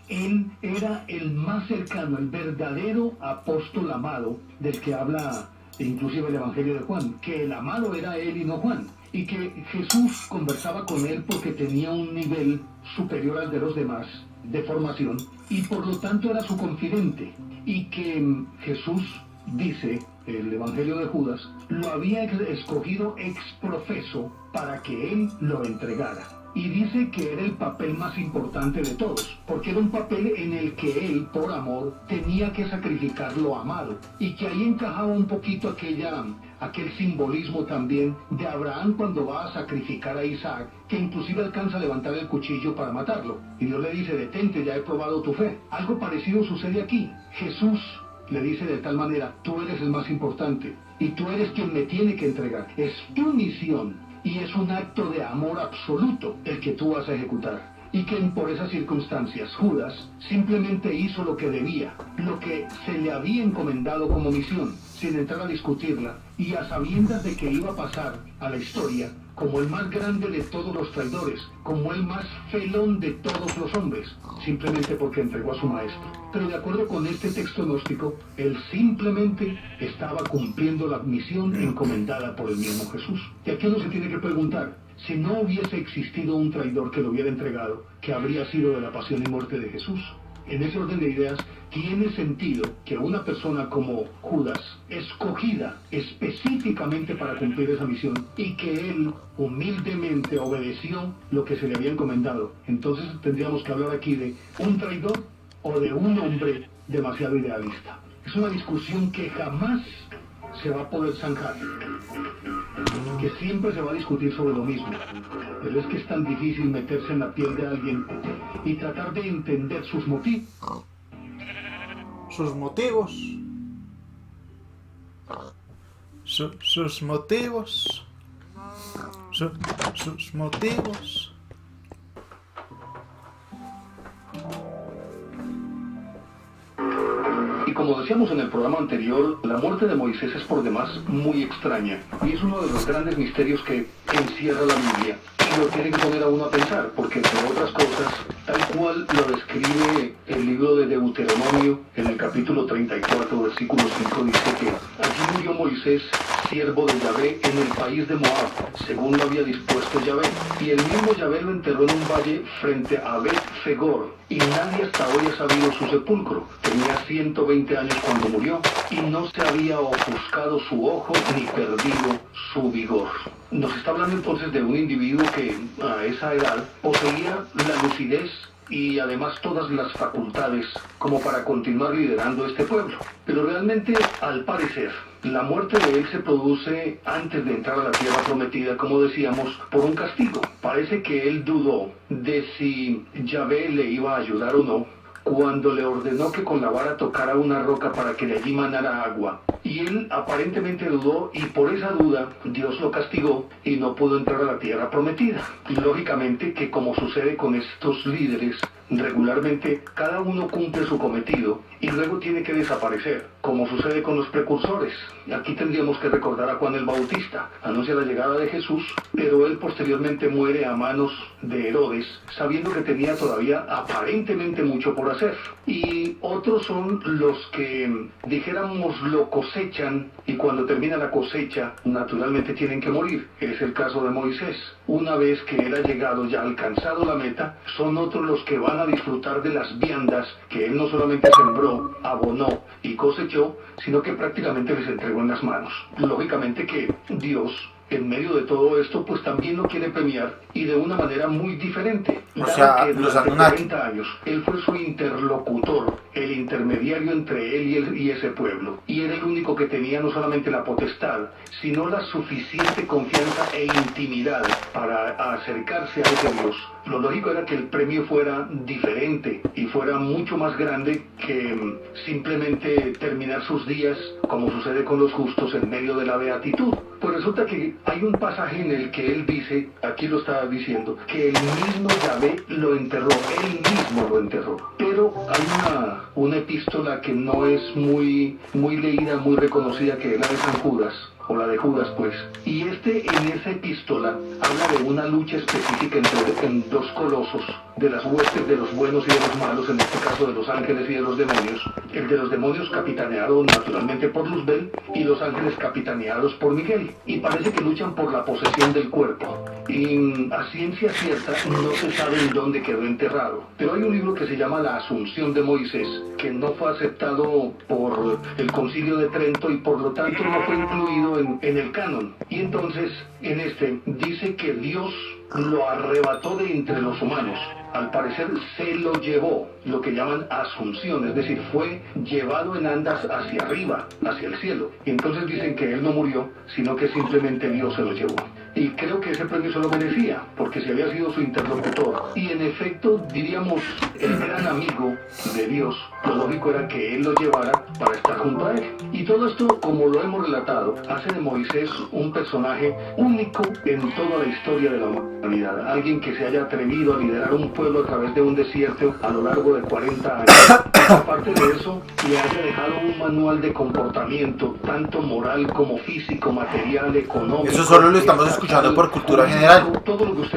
él era el más cercano, el verdadero apóstol amado del que habla inclusive el evangelio de Juan, que el amado era él y no Juan, y que Jesús conversaba con él porque tenía un nivel superior al de los demás de formación, y por lo tanto era su confidente, y que Jesús, dice el evangelio de Judas, lo había escogido ex profeso para que él lo entregara. Y dice que era el papel más importante de todos, porque era un papel en el que él, por amor, tenía que sacrificar lo amado, y que ahí encajaba un poquito aquel simbolismo también de Abraham cuando va a sacrificar a Isaac, que inclusive alcanza a levantar el cuchillo para matarlo, y Dios le dice: detente, ya he probado tu fe. Algo parecido sucede aquí. Jesús le dice de tal manera: tú eres el más importante, y tú eres quien me tiene que entregar, es tu misión, y es un acto de amor absoluto el que tú vas a ejecutar. y que por esas circunstancias Judas simplemente hizo lo que debía, lo que se le había encomendado como misión, sin entrar a discutirla, y a sabiendas de que iba a pasar a la historia como el más grande de todos los traidores, como el más felón de todos los hombres, simplemente porque entregó a su maestro. Pero de acuerdo con este texto gnóstico, él simplemente estaba cumpliendo la misión encomendada por el mismo Jesús. Y aquí uno se tiene que preguntar, si no hubiese existido un traidor que lo hubiera entregado, ¿qué habría sido de la pasión y muerte de Jesús? En ese orden de ideas, tiene sentido que una persona como Judas, escogida específicamente para cumplir esa misión, y que él humildemente obedeció lo que se le había encomendado. Entonces tendríamos que hablar aquí de un traidor o de un hombre demasiado idealista. Es una discusión que jamás se va a poder zanjar, que siempre se va a discutir sobre lo mismo. Pero es que es tan difícil meterse en la piel de alguien y tratar de entender sus motivos. Sus motivos. Sus motivos. Sus motivos. Y como decíamos en el programa anterior, la muerte de Moisés es por demás muy extraña, y es uno de los grandes misterios que encierra la Biblia. Y lo tiene que poner a uno a pensar, porque entre otras cosas, tal cual lo describe el libro de Deuteronomio, en el capítulo 34, versículo 5, dice que allí murió Moisés, siervo de Yahvé, en el país de Moab, según lo había dispuesto Yahvé. Y el mismo Yahvé lo enterró en un valle frente a Bet-Fegor, y nadie hasta hoy ha sabido su sepulcro. Tenía 120 años cuando murió, y no se había ofuscado su ojo ni perdido su vigor. Nos está hablando entonces de un individuo que a esa edad poseía la lucidez y además todas las facultades como para continuar liderando este pueblo. Pero realmente, al parecer, la muerte de él se produce antes de entrar a la tierra prometida, como decíamos, por un castigo. Parece que él dudó de si Yahvé le iba a ayudar o no, cuando le ordenó que con la vara tocara una roca para que de allí manara agua. Y él aparentemente dudó, y por esa duda Dios lo castigó y no pudo entrar a la tierra prometida. Y lógicamente que, como sucede con estos líderes, regularmente cada uno cumple su cometido y luego tiene que desaparecer, como sucede con los precursores. Aquí tendríamos que recordar a Juan el Bautista. Anuncia la llegada de Jesús, pero él posteriormente muere a manos de Herodes, sabiendo que tenía todavía aparentemente mucho por hacer. Y otros son los que, dijéramos, lo cosechan, y cuando termina la cosecha, naturalmente tienen que morir. Es el caso de Moisés. Una vez que él ha llegado, ya alcanzado la meta, son otros los que van a disfrutar de las viandas que él no solamente sembró, abonó y cosechó, sino que prácticamente les entregó en las manos. Lógicamente que Dios, en medio de todo esto, pues también lo quiere premiar, y de una manera muy diferente. O sea, que los durante Anunnaki. 40 años, él fue su interlocutor, el intermediario entre él y ese pueblo. Y era el único que tenía no solamente la potestad, sino la suficiente confianza e intimidad para acercarse a ese Dios. Lo lógico era que el premio fuera diferente y fuera mucho más grande que simplemente terminar sus días, como sucede con los justos, en medio de la beatitud. Pues resulta que hay un pasaje en el que él dice, aquí lo estaba diciendo, que el mismo Yahvé lo enterró, él mismo lo enterró. Pero hay una epístola que no es muy leída, muy reconocida, que es la de San Judas, o la de Judas pues. Y en esa epístola habla de una lucha específica en dos colosos, de las huestes de los buenos y de los malos, en este caso de los ángeles y de los demonios. El de los demonios capitaneado naturalmente por Luzbel, y los ángeles capitaneados por Miguel. Y parece que luchan por la posesión del cuerpo. Y a ciencia cierta no se sabe en dónde quedó enterrado. Pero hay un libro que se llama La Asunción de Moisés, que no fue aceptado por el Concilio de Trento y por lo tanto no fue incluido en el canon. Y entonces en este dice que Dios lo arrebató de entre los humanos. Al parecer se lo llevó, lo que llaman asunción, es decir, fue llevado en andas hacia arriba, hacia el cielo. Y entonces dicen que él no murió, sino que simplemente Dios se lo llevó. y creo que ese premio se lo merecía, porque si había sido su interlocutor, y en efecto, diríamos, el gran amigo de Dios, lo lógico era que él lo llevara para estar junto a él. Y todo esto, como lo hemos relatado, hace de Moisés un personaje único en toda la historia de la humanidad. Alguien que se haya atrevido a liderar un pueblo a través de un desierto a lo largo de 40 años. Aparte de eso, le haya dejado un manual de comportamiento, tanto moral como físico, material, económico. Eso solo lo estamos escuchando por cultura general,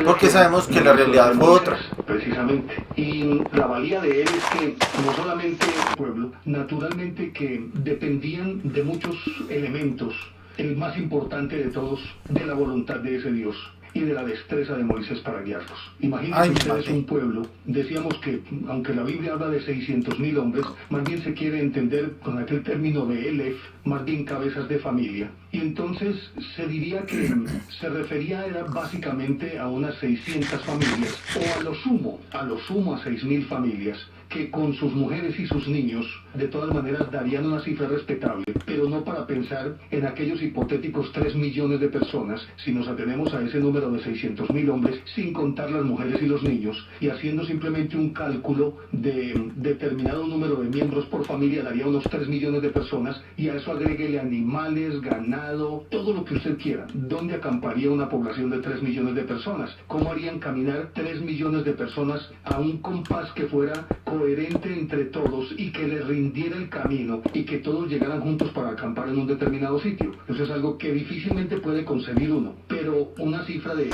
porque sabemos que la realidad fue otra. Precisamente. Y la valía de él es que no solamente el pueblo, naturalmente que dependían de muchos elementos, el más importante de todos, de la voluntad de ese Dios y de la destreza de Moisés para guiarlos. Imagínense ustedes un pueblo, decíamos que, aunque la Biblia habla de 600.000 hombres, más bien se quiere entender con aquel término de Elef, más bien cabezas de familia. Y entonces se diría que se refería era básicamente a unas 600 familias, o a lo sumo a 6.000 familias, que con sus mujeres y sus niños, de todas maneras darían una cifra respetable, pero no para pensar en aquellos hipotéticos 3 millones de personas, si nos atenemos a ese número de 600.000 hombres, sin contar las mujeres y los niños, y haciendo simplemente un cálculo de determinado número de miembros por familia, daría unos 3 millones de personas, y a eso agréguele animales, ganado, todo lo que usted quiera. ¿Dónde acamparía una población de 3 millones de personas? ¿Cómo harían caminar 3 millones de personas a un compás que fuera coherente entre todos y que les rindiera el camino y que todos llegaran juntos para acampar en un determinado sitio? Eso es algo que difícilmente puede concebir uno, pero una cifra de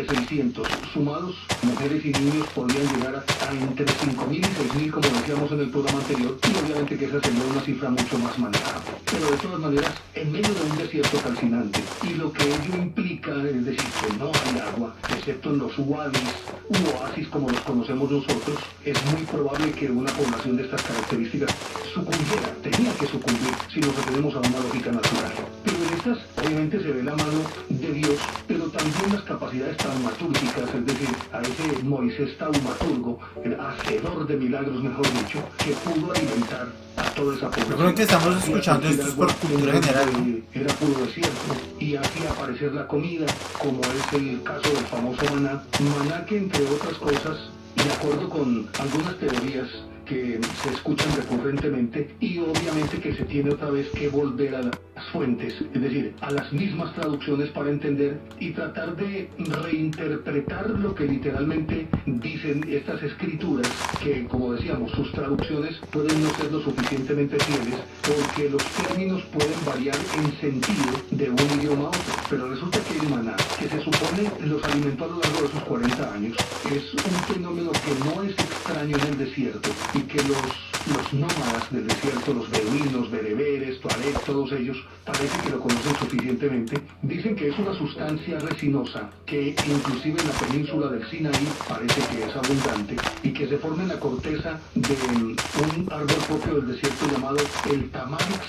600 sumados, mujeres y niños, podrían llegar a entre 5.000 y 6.000, como decíamos en el programa anterior, y obviamente que esa sería una cifra mucho más manejable. Pero de todas maneras, en medio de un desierto calcinante, y lo que ello implica, es decir, que no hay agua, excepto en los wadis u oasis como los conocemos nosotros, es muy probable que una población de estas características sucumbiera, tenía que sucumbir si nos atenemos a una lógica natural. Pero en estas obviamente se ve la mano de Dios, pero también las capacidades taumatúrgicas, es decir, a ese Moisés taumaturgo, el hacedor de milagros, mejor dicho, que pudo alimentar a toda esa población. Yo creo que estamos escuchando esto por cultura general, ¿no? Era puro desierto y hacía aparecer la comida, como es el caso del famoso maná. Maná que, entre otras cosas, de acuerdo con algunas teorías que se escuchan recurrentemente, y obviamente que se tiene otra vez que volver a las fuentes, es decir, a las mismas traducciones para entender y tratar de reinterpretar lo que literalmente dicen estas escrituras, que, como decíamos, sus traducciones pueden no ser lo suficientemente fieles porque los términos pueden variar en sentido de un idioma a otro. Pero resulta que el maná, que se supone los alimentó a lo largo de sus 40 años, es un fenómeno que no es extraño en el desierto, y que los nómadas del desierto, los beduinos, bereberes, tuareg, todos ellos, parece que lo conocen suficientemente. Dicen que es una sustancia resinosa que inclusive en la península del Sinaí parece que es abundante y que se forma en la corteza de un árbol propio del desierto llamado el Tamarix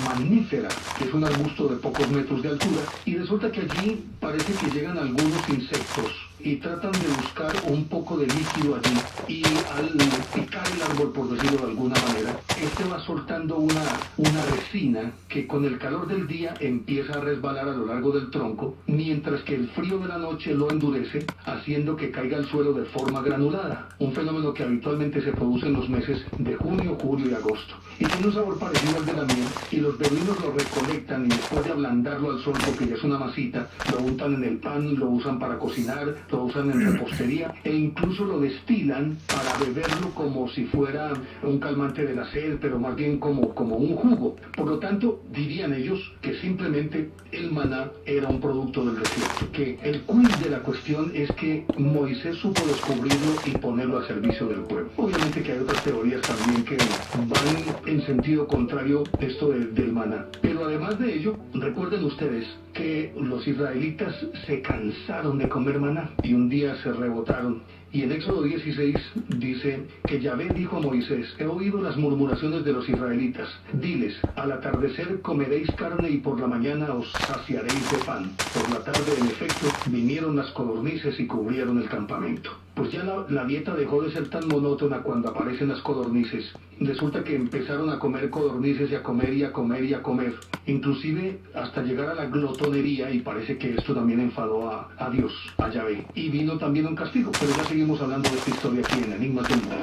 mamnífera, que es un arbusto de pocos metros de altura, y resulta que allí parece que llegan algunos insectos y tratan de buscar un poco de líquido allí, y al picar el árbol, por decirlo de alguna manera, este va soltando una resina que con el calor del día empieza a resbalar a lo largo del tronco, mientras que el frío de la noche lo endurece, haciendo que caiga al suelo de forma granulada, un fenómeno que habitualmente se produce en los meses de junio, julio y agosto, y tiene un sabor parecido al de la miel, y los beduinos lo recolectan y después de ablandarlo al sol, porque ya es una masita, lo untan en el pan, lo usan para cocinar, lo usan en repostería, e incluso lo destilan para beberlo como si fuera un calmante de la sed, pero más bien como un jugo. Por lo tanto, dirían ellos que simplemente el maná era un producto del desierto, que el quiz de la cuestión es que Moisés supo descubrirlo y ponerlo al servicio del pueblo. Obviamente que hay otras teorías también que van en sentido contrario de esto del maná. Pero además de ello, recuerden ustedes que los israelitas se cansaron de comer maná y un día se rebotaron. Y en Éxodo 16 dice que Yahvé dijo a Moisés: he oído las murmuraciones de los israelitas. Diles, al atardecer comeréis carne y por la mañana os saciaréis de pan. Por la tarde, en efecto, vinieron las codornices y cubrieron el campamento. pues ya la dieta dejó de ser tan monótona cuando aparecen las codornices. Resulta que empezaron a comer codornices y a comer y a comer y a comer, inclusive hasta llegar a la glotonería, y parece que esto también enfadó a Dios, a Yahvé, y vino también un castigo. Pero ya seguimos hablando de esta historia aquí en Enigmas del Mundo.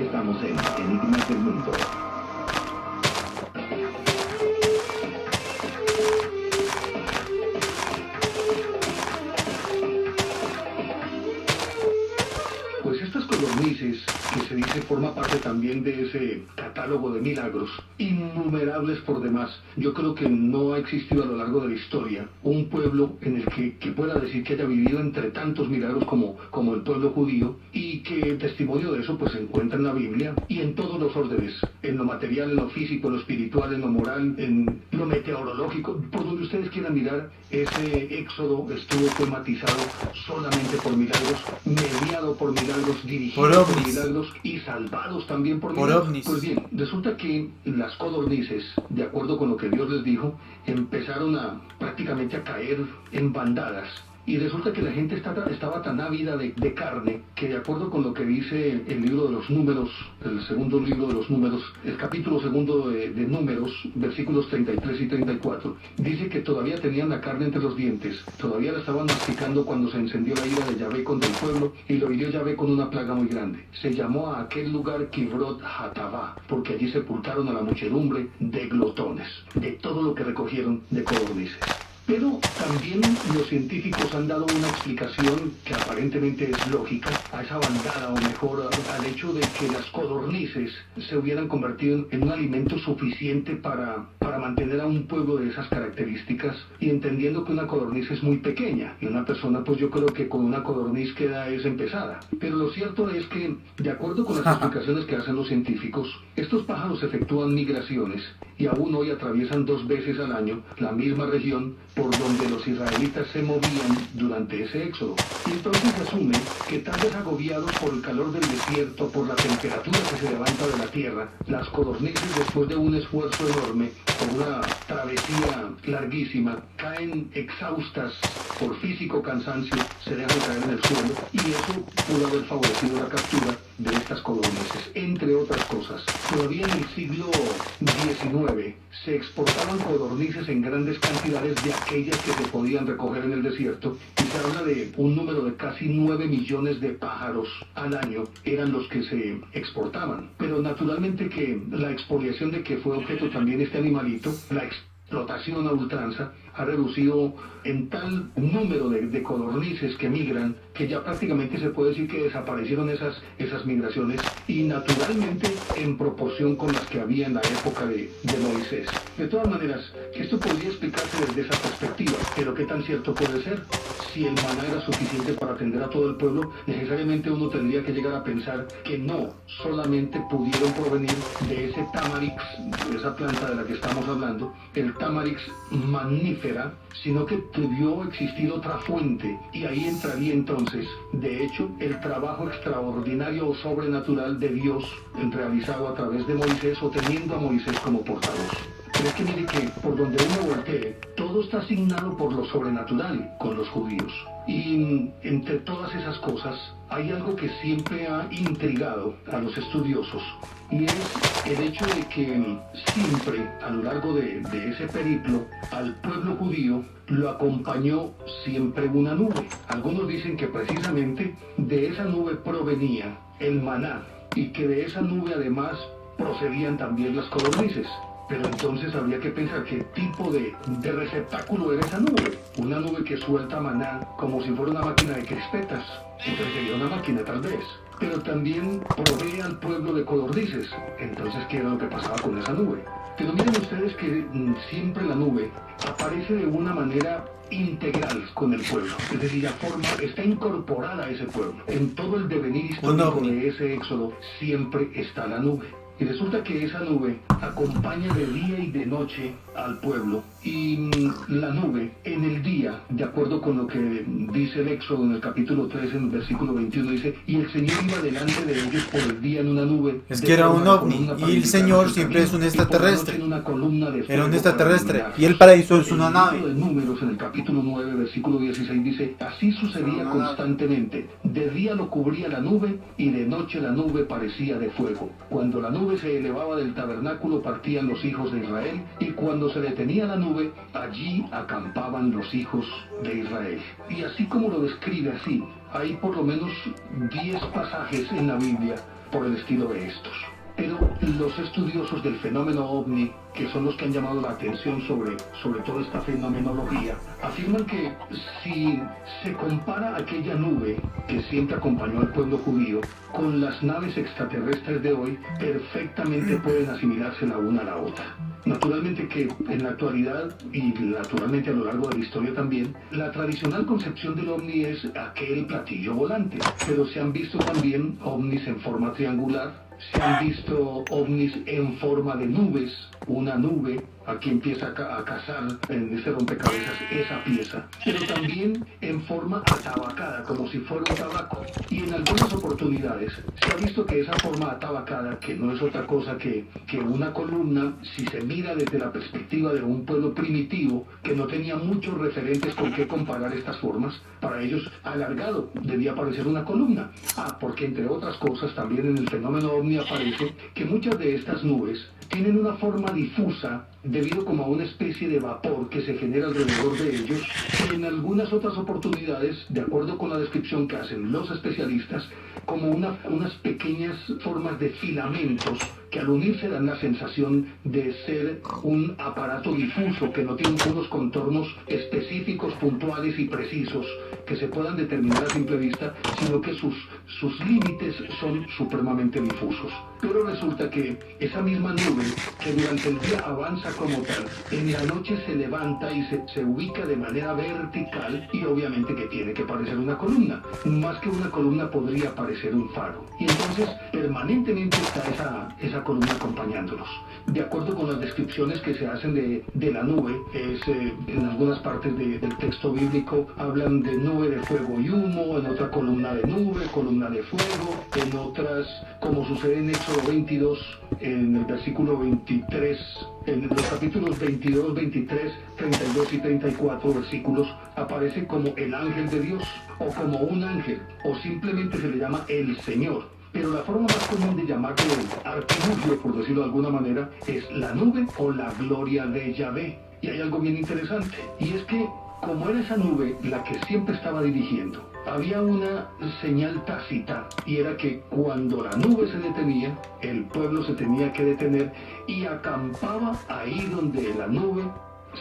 Estamos en Enigmas del Mundo. Pues estas codornices, que se dice forma parte también de ese catálogo de milagros, innumerables por demás. Yo creo que no ha existido a lo largo de la historia un pueblo en el que pueda decir que haya vivido entre tantos milagros como el pueblo judío, y que el testimonio de eso pues se encuentra en la Biblia y en todos los órdenes, en lo material, en lo físico, en lo espiritual, en lo moral, en lo meteorológico, por donde ustedes quieran mirar. Ese éxodo estuvo tematizado solamente por milagros, mediado por milagros, dirigido por milagros y salvados también por milagros. Pues bien, resulta que las codornices, de acuerdo con lo que Dios les dijo, empezaron prácticamente a caer en bandadas. Y resulta que la gente estaba tan ávida de carne que, de acuerdo con lo que dice el libro de los Números, el segundo libro de los Números, el capítulo segundo de Números, versículos 33 y 34, dice que todavía tenían la carne entre los dientes, todavía la estaban masticando cuando se encendió la ira de Yahvé contra el pueblo, y lo hirió Yahvé con una plaga muy grande. Se llamó a aquel lugar Kibrot Hatavá, porque allí sepultaron a la muchedumbre de glotones, de todo lo que recogieron de codornices. Pero también los científicos han dado una explicación que aparentemente es lógica a esa bandada, o mejor, al hecho de que las codornices se hubieran convertido en un alimento suficiente para mantener a un pueblo de esas características, y entendiendo que una codorniz es muy pequeña, y una persona, pues yo creo que con una codorniz queda empezada. Pero lo cierto es que, de acuerdo con las explicaciones que hacen los científicos, estos pájaros efectúan migraciones, y aún hoy atraviesan 2 veces al año la misma región por donde los israelitas se movían durante ese éxodo. Y entonces se asume que, tal vez agobiados por el calor del desierto, por la temperatura que se levanta de la tierra, las codornices, después de un esfuerzo enorme, por una travesía larguísima, caen exhaustas por físico cansancio, se dejan caer en el suelo, y eso pudo haber favorecido la captura de estas codornices, entre otras cosas. Todavía en el siglo XIX se exportaban codornices en grandes cantidades, de aquellas que se podían recoger en el desierto, y se habla de un número de casi 9 millones de pájaros al año eran los que se exportaban. Pero naturalmente que la expoliación de que fue objeto también este animalito, la explotación a ultranza, ha reducido en tal número de codornices que migran, que ya prácticamente se puede decir que desaparecieron esas migraciones, y naturalmente en proporción con las que había en la época de Moisés. De todas maneras, esto podría explicarse desde esa perspectiva, pero ¿qué tan cierto puede ser? Si el maná era suficiente para atender a todo el pueblo, necesariamente uno tendría que llegar a pensar que no solamente pudieron provenir de ese tamarix, de esa planta de la que estamos hablando, el tamarix mamífera, sino que debió existir otra fuente, y ahí entraría entonces, de hecho, el trabajo extraordinario o sobrenatural de Dios realizado a través de Moisés, o teniendo a Moisés como portavoz. Pero es que mire que por donde uno voltee, todo está asignado por lo sobrenatural con los judíos. Y entre todas esas cosas hay algo que siempre ha intrigado a los estudiosos, y es el hecho de que siempre, a lo largo de ese periplo, al pueblo judío lo acompañó siempre una nube. Algunos dicen que precisamente de esa nube provenía el maná, y que de esa nube además procedían también las codornices. Pero entonces habría que pensar qué tipo de receptáculo era esa nube. Una nube que suelta maná como si fuera una máquina de crispetas. Entonces sería una máquina tal vez. Pero también provee al pueblo de codornices. Entonces, ¿qué era lo que pasaba con esa nube? Pero miren ustedes que siempre la nube aparece de una manera integral con el pueblo, es decir, la forma está incorporada a ese pueblo. En todo el devenir histórico de ese éxodo siempre está la nube. Y resulta que esa nube acompaña de día y de noche al pueblo. Y la nube en el día, de acuerdo con lo que dice el Éxodo en el capítulo 3, en el versículo 21, dice, y el Señor iba delante de ellos por el día en una nube. Es que era un ovni, y el Señor siempre es un extraterrestre. Era un extraterrestre, y el paraíso es una nave. En Números, en el capítulo 9, versículo 16, dice, así sucedía constantemente. De día lo cubría la nube, y de noche la nube parecía de fuego. Cuando la nube se elevaba del tabernáculo, partían los hijos de Israel, y cuando se detenía la nube, allí acampaban los hijos de Israel. Y así como lo describe así, hay por lo menos 10 pasajes en la Biblia por el estilo de estos. Pero los estudiosos del fenómeno ovni, que son los que han llamado la atención sobre toda esta fenomenología, afirman que si se compara aquella nube que siempre acompañó al pueblo judío con las naves extraterrestres de hoy, perfectamente pueden asimilarse la una a la otra. Naturalmente que en la actualidad, y naturalmente a lo largo de la historia también, la tradicional concepción del ovni es aquel platillo volante, pero se han visto también ovnis en forma triangular, se han visto ovnis en forma de nubes, una nube, aquí empieza a cazar en este rompecabezas esa pieza, pero también en forma atabacada, como si fuera un tabaco. Y en algunas oportunidades se ha visto que esa forma atabacada, que no es otra cosa que una columna, si se mira desde la perspectiva de un pueblo primitivo, que no tenía muchos referentes con qué comparar estas formas, para ellos alargado debía parecer una columna. Porque entre otras cosas también en el fenómeno ovni aparece que muchas de estas nubes tienen una forma difusa debido como a una especie de vapor que se genera alrededor de ellos, y en algunas otras oportunidades, de acuerdo con la descripción que hacen los especialistas, como unas pequeñas formas de filamentos que al unirse dan la sensación de ser un aparato difuso que no tiene unos contornos específicos, puntuales y precisos que se puedan determinar a simple vista, sino que sus límites son supremamente difusos. Pero resulta que esa misma nube, que durante el día avanza como tal, en la noche se levanta y se ubica de manera vertical, y obviamente que tiene que parecer una columna. Más que una columna podría parecer un faro. Y entonces permanentemente está esa columna acompañándolos. De acuerdo con las descripciones que se hacen de la nube, en algunas partes del texto bíblico hablan de nube de fuego y humo, en otra columna de nube, columna de fuego, en otras, como sucede en Éxodo 22, en el versículo 23, en los capítulos 22, 23, 32 y 34 versículos, aparece como el ángel de Dios, o como un ángel, o simplemente se le llama el Señor. Pero la forma más común de llamarlo artilugio, por decirlo de alguna manera, es la nube o la gloria de Yahvé. Y hay algo bien interesante, y es que como era esa nube la que siempre estaba dirigiendo, había una señal tácita, y era que cuando la nube se detenía, el pueblo se tenía que detener y acampaba ahí donde la nube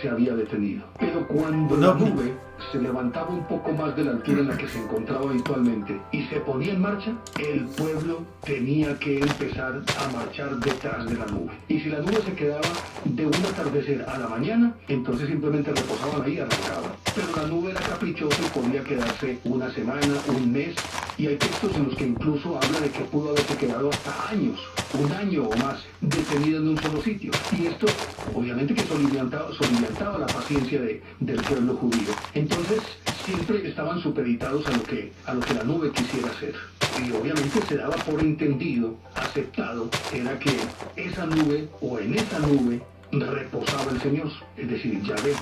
se había detenido. Pero cuando la nube se levantaba un poco más de la altura en la que se encontraba habitualmente y se ponía en marcha, el pueblo tenía que empezar a marchar detrás de la nube. Y si la nube se quedaba de un atardecer a la mañana, entonces simplemente reposaban ahí y arrancaban. Pero la nube era caprichosa y podía quedarse una semana, un mes, y hay textos en los que incluso habla de que pudo haberse quedado hasta años, un año o más, detenida en un solo sitio. Y esto obviamente que soliviantaba la paciencia del pueblo judío. Entonces siempre estaban supeditados a lo que la nube quisiera hacer. Y obviamente se daba por entendido, aceptado, era que esa nube, o en esa nube, reposaba el Señor, es decir, Yahvé.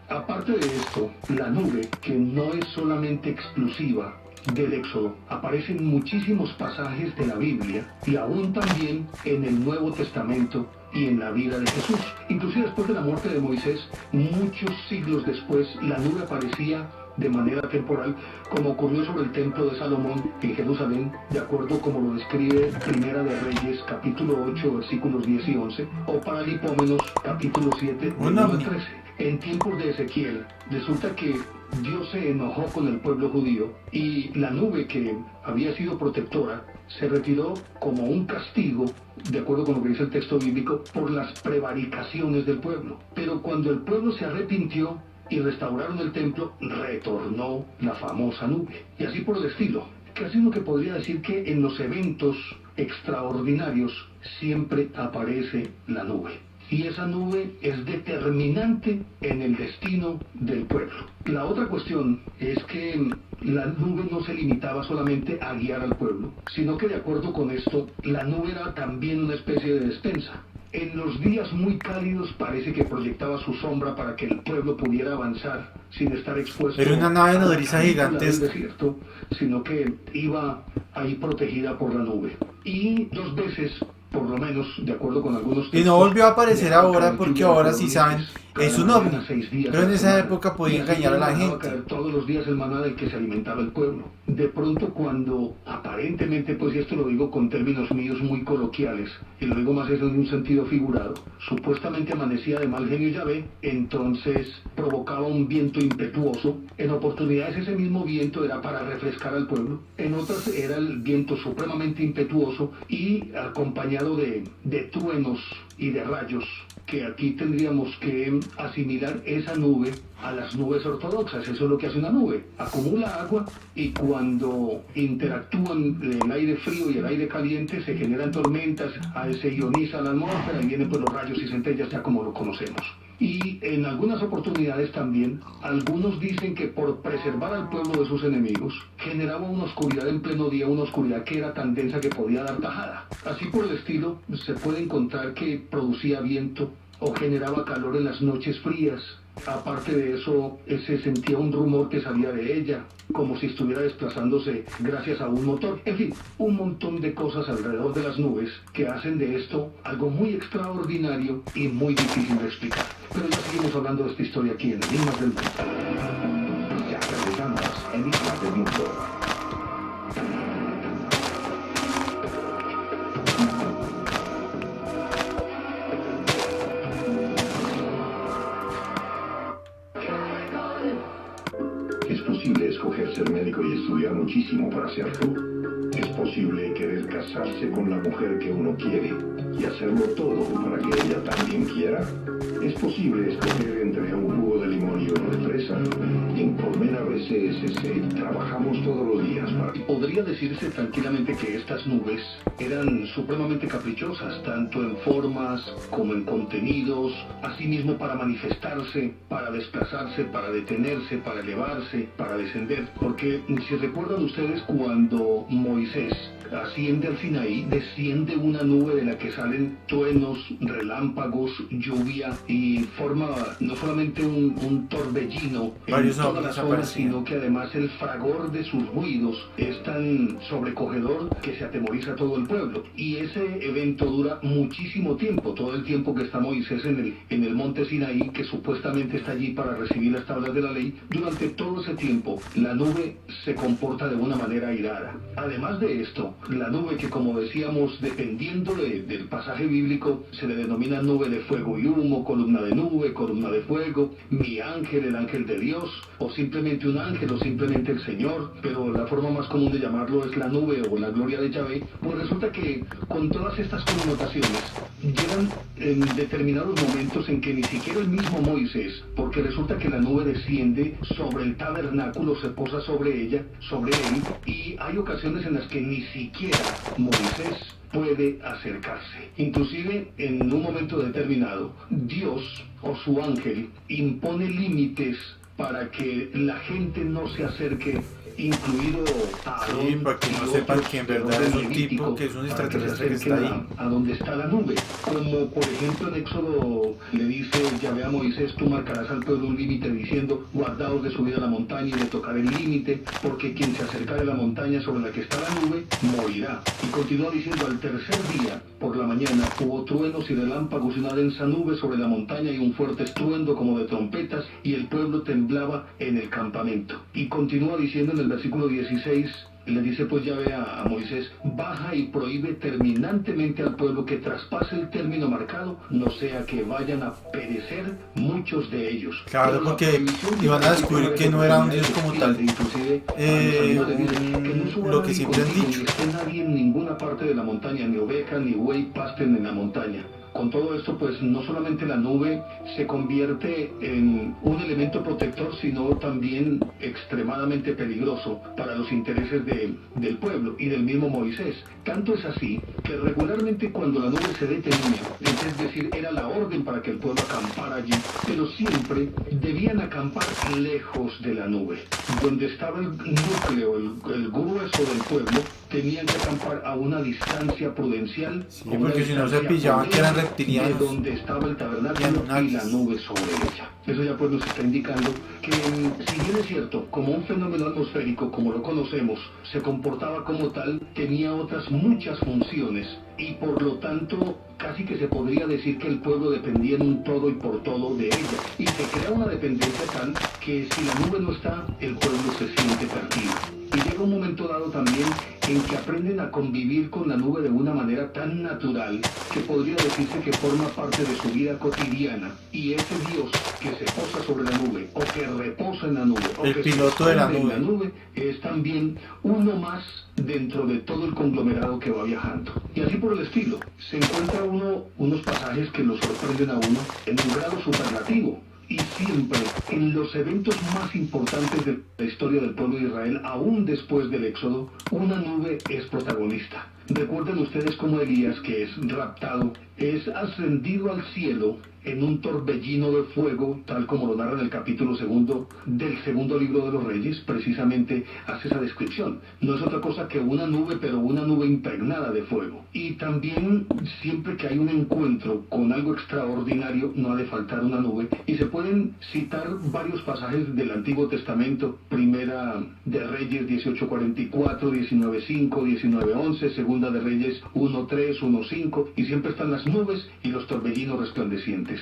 Aparte de esto, la nube, que no es solamente exclusiva del Éxodo, aparece en muchísimos pasajes de la Biblia y aún también en el Nuevo Testamento y en la vida de Jesús. Inclusive después de la muerte de Moisés, muchos siglos después, la nube aparecía de manera temporal, como ocurrió sobre el templo de Salomón en Jerusalén, de acuerdo como lo describe Primera de Reyes, capítulo 8, versículos 10 y 11, o Paralipómenos, capítulo 7, versículo 13. En tiempos de Ezequiel, resulta que Dios se enojó con el pueblo judío y la nube, que había sido protectora, se retiró como un castigo, de acuerdo con lo que dice el texto bíblico, por las prevaricaciones del pueblo. Pero cuando el pueblo se arrepintió y restauraron el templo, retornó la famosa nube. Y así por el estilo. casi uno que podría decir que en los eventos extraordinarios siempre aparece la nube. Y esa nube es determinante en el destino del pueblo. La otra cuestión es que la nube no se limitaba solamente a guiar al pueblo, sino que de acuerdo con esto, la nube era también una especie de despensa. En los días muy cálidos parece que proyectaba su sombra para que el pueblo pudiera avanzar sin estar expuesto. Era una nave nodriza gigantesca, gigantesca, sino que iba ahí protegida por la nube. Y 2 veces, por lo menos, de acuerdo con algunos textos, y no volvió a aparecer ahora porque ahora sí saben, es un ovni. Pero en esa época podía engañar a la gente. Todos los días el maná del que se alimentaba el pueblo. De pronto cuando aparentemente, pues y esto lo digo con términos míos muy coloquiales, y lo digo más eso en un sentido figurado, supuestamente amanecía de mal genio Yahvé, entonces provocaba un viento impetuoso. En oportunidades ese mismo viento era para refrescar al pueblo, en otras era el viento supremamente impetuoso y acompañado de truenos y de rayos, que aquí tendríamos que asimilar esa nube a las nubes ortodoxas. Eso es lo que hace una nube: acumula agua y cuando interactúan el aire frío y el aire caliente se generan tormentas, se ioniza la atmósfera y vienen pues los rayos y centellas ya como lo conocemos. Y en algunas oportunidades también, algunos dicen que por preservar al pueblo de sus enemigos, generaba una oscuridad en pleno día, una oscuridad que era tan densa que podía dar tajada. Así por el estilo, se puede encontrar que producía viento o generaba calor en las noches frías. Aparte de eso, se sentía un rumor que salía de ella, como si estuviera desplazándose gracias a un motor. En fin, un montón de cosas alrededor de las nubes que hacen de esto algo muy extraordinario y muy difícil de explicar. Pero ya seguimos hablando de esta historia aquí en Enigmas del Mundo. Ya regresamos, Enigmas del Mundo. Es posible escoger ser médico y estudiar muchísimo para hacerlo. Es posible querer casarse con la mujer que uno quiere y hacerlo todo para que ella también quiera. Es posible escoger entre un jugo de limón y uno de fresa. En Colmena BCSC trabajamos todos los días para... Podría decirse tranquilamente que estas nubes eran supremamente caprichosas, tanto en formas como en contenidos, asimismo para manifestarse, para desplazarse, para detenerse, para elevarse, para descender. Porque si recuerdan ustedes, cuando Moisés asciende al Sinaí, desciende una nube de la que salen truenos, relámpagos, lluvia y forma no solamente un torbellino en toda la zona, sino que además el fragor de sus ruidos es tan sobrecogedor que se atemoriza todo el pueblo. Y ese evento dura muchísimo tiempo, todo el tiempo que está Moisés en el monte Sinaí, que supuestamente está allí para recibir las tablas de la ley. Durante todo ese tiempo la nube se comporta de una manera airada. Además de esto, la nube, que como decíamos, dependiendo del pasaje bíblico, se le denomina nube de fuego y humo, columna de nube, columna de fuego, mi ángel, el ángel de Dios, o simplemente un ángel, o simplemente el Señor, pero la forma más común de llamarlo es la nube o la gloria de Yahvé. Pues resulta que con todas estas connotaciones llegan en determinados momentos en que ni siquiera el mismo Moisés, porque resulta que la nube desciende sobre el tabernáculo, se posa sobre ella, sobre él, y hay ocasiones en las que ni siquiera Moisés puede acercarse. Inclusive en un momento determinado, Dios o su ángel impone límites para que la gente no se acerque, incluido a Aarón, sí, para que no sepan que en verdad es un tipo, que es un extraterrestre que está ahí. A donde está la nube. Como por ejemplo en Éxodo le dice Yahvé a Moisés: tú marcarás al pueblo un límite diciendo, guardaos de subir a la montaña y de tocar el límite, porque quien se acercare a la montaña sobre la que está la nube, morirá. Y continúa diciendo: al tercer día, por la mañana, hubo truenos y relámpagos y una densa nube sobre la montaña y un fuerte estruendo como de trompetas, y el pueblo temblaba en el campamento. Y continúa diciendo en el versículo 16, le dice pues Yahvé a Moisés: baja y prohíbe terminantemente al pueblo que traspase el término marcado, no sea que vayan a perecer muchos de ellos. Claro, porque iban a descubrir que no era un Dios como tal. Lo que siempre han dicho. No esté nadie en ninguna parte de la montaña, ni oveja ni buey pasten en la montaña. con todo esto, pues no solamente la nube se convierte en un elemento protector, sino también extremadamente peligroso para los intereses del pueblo y del mismo Moisés. Tanto es así que regularmente cuando la nube se detenía, es decir, era la orden para que el pueblo acampara allí, pero siempre debían acampar lejos de la nube. Donde estaba el núcleo, el grueso del pueblo, tenían que acampar a una distancia prudencial. Sí, porque si no se pillaban que eran reptilianos. De donde estaba el tabernáculo y la nube sobre ella. Eso ya pues nos está indicando que, si bien es cierto, como un fenómeno atmosférico, como lo conocemos, se comportaba como tal, tenía otras muchas funciones y por lo tanto casi que se podría decir que el pueblo dependía en un todo y por todo de ella. Y se crea una dependencia tal que si la nube no está, el pueblo se siente perdido. Y llega un momento dado también en que aprenden a convivir con la nube de una manera tan natural que podría decirse que forma parte de su vida cotidiana. Y ese Dios que se posa sobre la nube, o que reposa en la nube, o el que piloto se de la esconde en nube, es también uno más dentro de todo el conglomerado que va viajando. Y así por el estilo, se encuentra unos pasajes que lo sorprenden a uno en un grado superlativo. Y siempre, en los eventos más importantes de la historia del pueblo de Israel, aún después del Éxodo, una nube es protagonista. Recuerden ustedes cómo Elías, que es raptado, es ascendido al cielo en un torbellino de fuego, tal como lo narra en el capítulo 2 del segundo libro de los Reyes. Precisamente hace esa descripción. No es otra cosa que una nube, pero una nube impregnada de fuego. Y también, siempre que hay un encuentro con algo extraordinario, no ha de faltar una nube. Y se pueden citar varios pasajes del Antiguo Testamento. Primera de Reyes 18:44, 19:5, 19:11, Segunda de Reyes 1:3, 1:5, y siempre están las nubes y los torbellinos resplandecientes.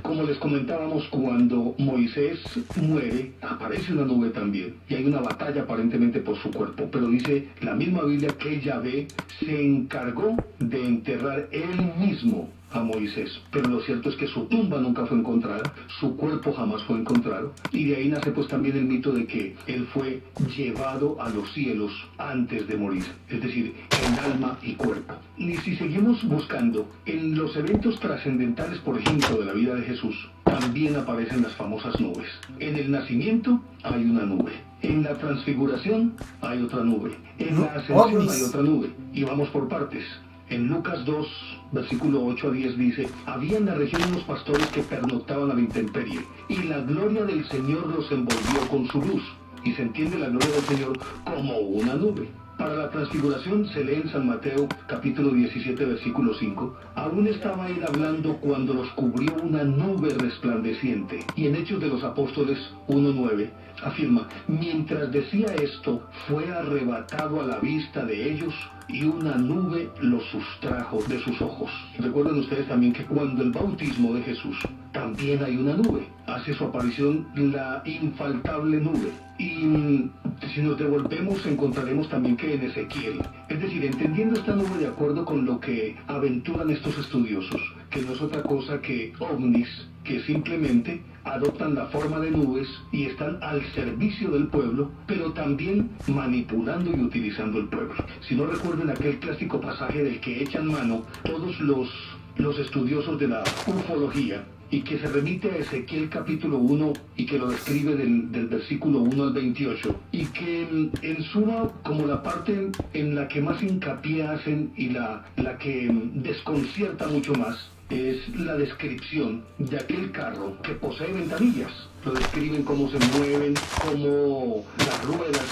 Como les comentábamos, cuando Moisés muere, aparece una nube también, y hay una batalla aparentemente por su cuerpo, pero dice la misma Biblia que Yahvé se encargó de enterrar él mismo a Moisés, pero lo cierto es que su tumba nunca fue encontrada, su cuerpo jamás fue encontrado, y de ahí nace pues también el mito de que él fue llevado a los cielos antes de morir, es decir, en alma y cuerpo. Y si seguimos buscando en los eventos trascendentales, por ejemplo, de la vida de Jesús, también aparecen las famosas nubes. En el nacimiento hay una nube, en la transfiguración hay otra nube, en la ascensión hay otra nube, y vamos por partes. En Lucas 2, versículo 8 a 10 dice: había en la región unos pastores que pernoctaban a la intemperie, y la gloria del Señor los envolvió con su luz. Y se entiende la gloria del Señor como una nube. Para la transfiguración se lee en San Mateo capítulo 17 versículo 5: aún estaba él hablando cuando los cubrió una nube resplandeciente. Y en Hechos de los Apóstoles 1:9 afirma: mientras decía esto, fue arrebatado a la vista de ellos y una nube los sustrajo de sus ojos. Recuerden ustedes también que cuando el bautismo de Jesús, también hay una nube. Hace su aparición la infaltable nube. Y si nos devolvemos, encontraremos también que en Ezequiel, es decir, entendiendo esta nube de acuerdo con lo que aventuran estos estudiosos, que no es otra cosa que ovnis, que simplemente adoptan la forma de nubes y están al servicio del pueblo, pero también manipulando y utilizando el pueblo. Si no recuerden aquel clásico pasaje del que echan mano todos los estudiosos de la ufología, y que se remite a Ezequiel capítulo 1 y que lo describe del versículo 1 al 28, y que en suma, como la parte en la que más hincapié hacen y la que desconcierta mucho más, es la descripción de aquel carro que posee ventanillas. Lo describen cómo se mueven, cómo las ruedas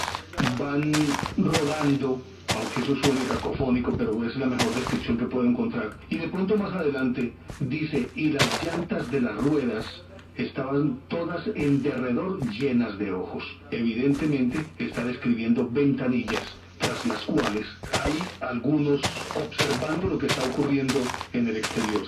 van rodando, aunque eso suene cacofónico, pero es la mejor descripción que puedo encontrar. Y de pronto más adelante dice: y las llantas de las ruedas estaban todas en derredor llenas de ojos. Evidentemente está describiendo ventanillas, tras las cuales hay algunos observando lo que está ocurriendo en el exterior.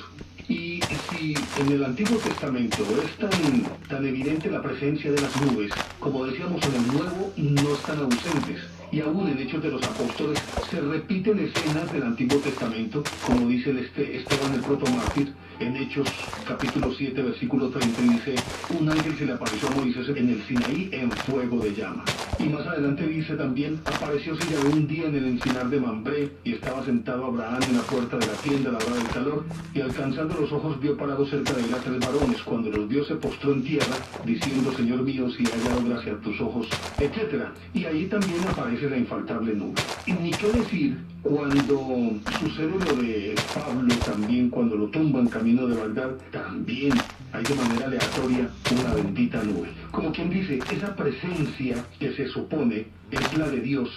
Y si en el Antiguo Testamento es tan evidente la presencia de las nubes, como decíamos, en el Nuevo no están ausentes. Y aún en Hechos de los Apóstoles se repiten escenas del Antiguo Testamento, como dice Esteban el protomártir, en Hechos capítulo 7, versículo 30, dice: un ángel se le apareció a Moisés en el Sinaí en fuego de llama. Y más adelante dice también: aparecióse Yahvé un día en el encinar de Mambré, y estaba sentado Abraham en la puerta de la tienda a la hora del calor, y alcanzando los ojos vio parados cerca de él a 3 varones. Cuando los vio se postró en tierra, diciendo: Señor mío, si he hallado gracia a tus ojos, etc. Y ahí también aparece la infaltable nube. Y ni qué decir cuando sucede lo de Pablo también, cuando lo tumban camino de Bagdad, también hay de manera aleatoria una bendita nube. Como quien dice, esa presencia que se supone es la de Dios,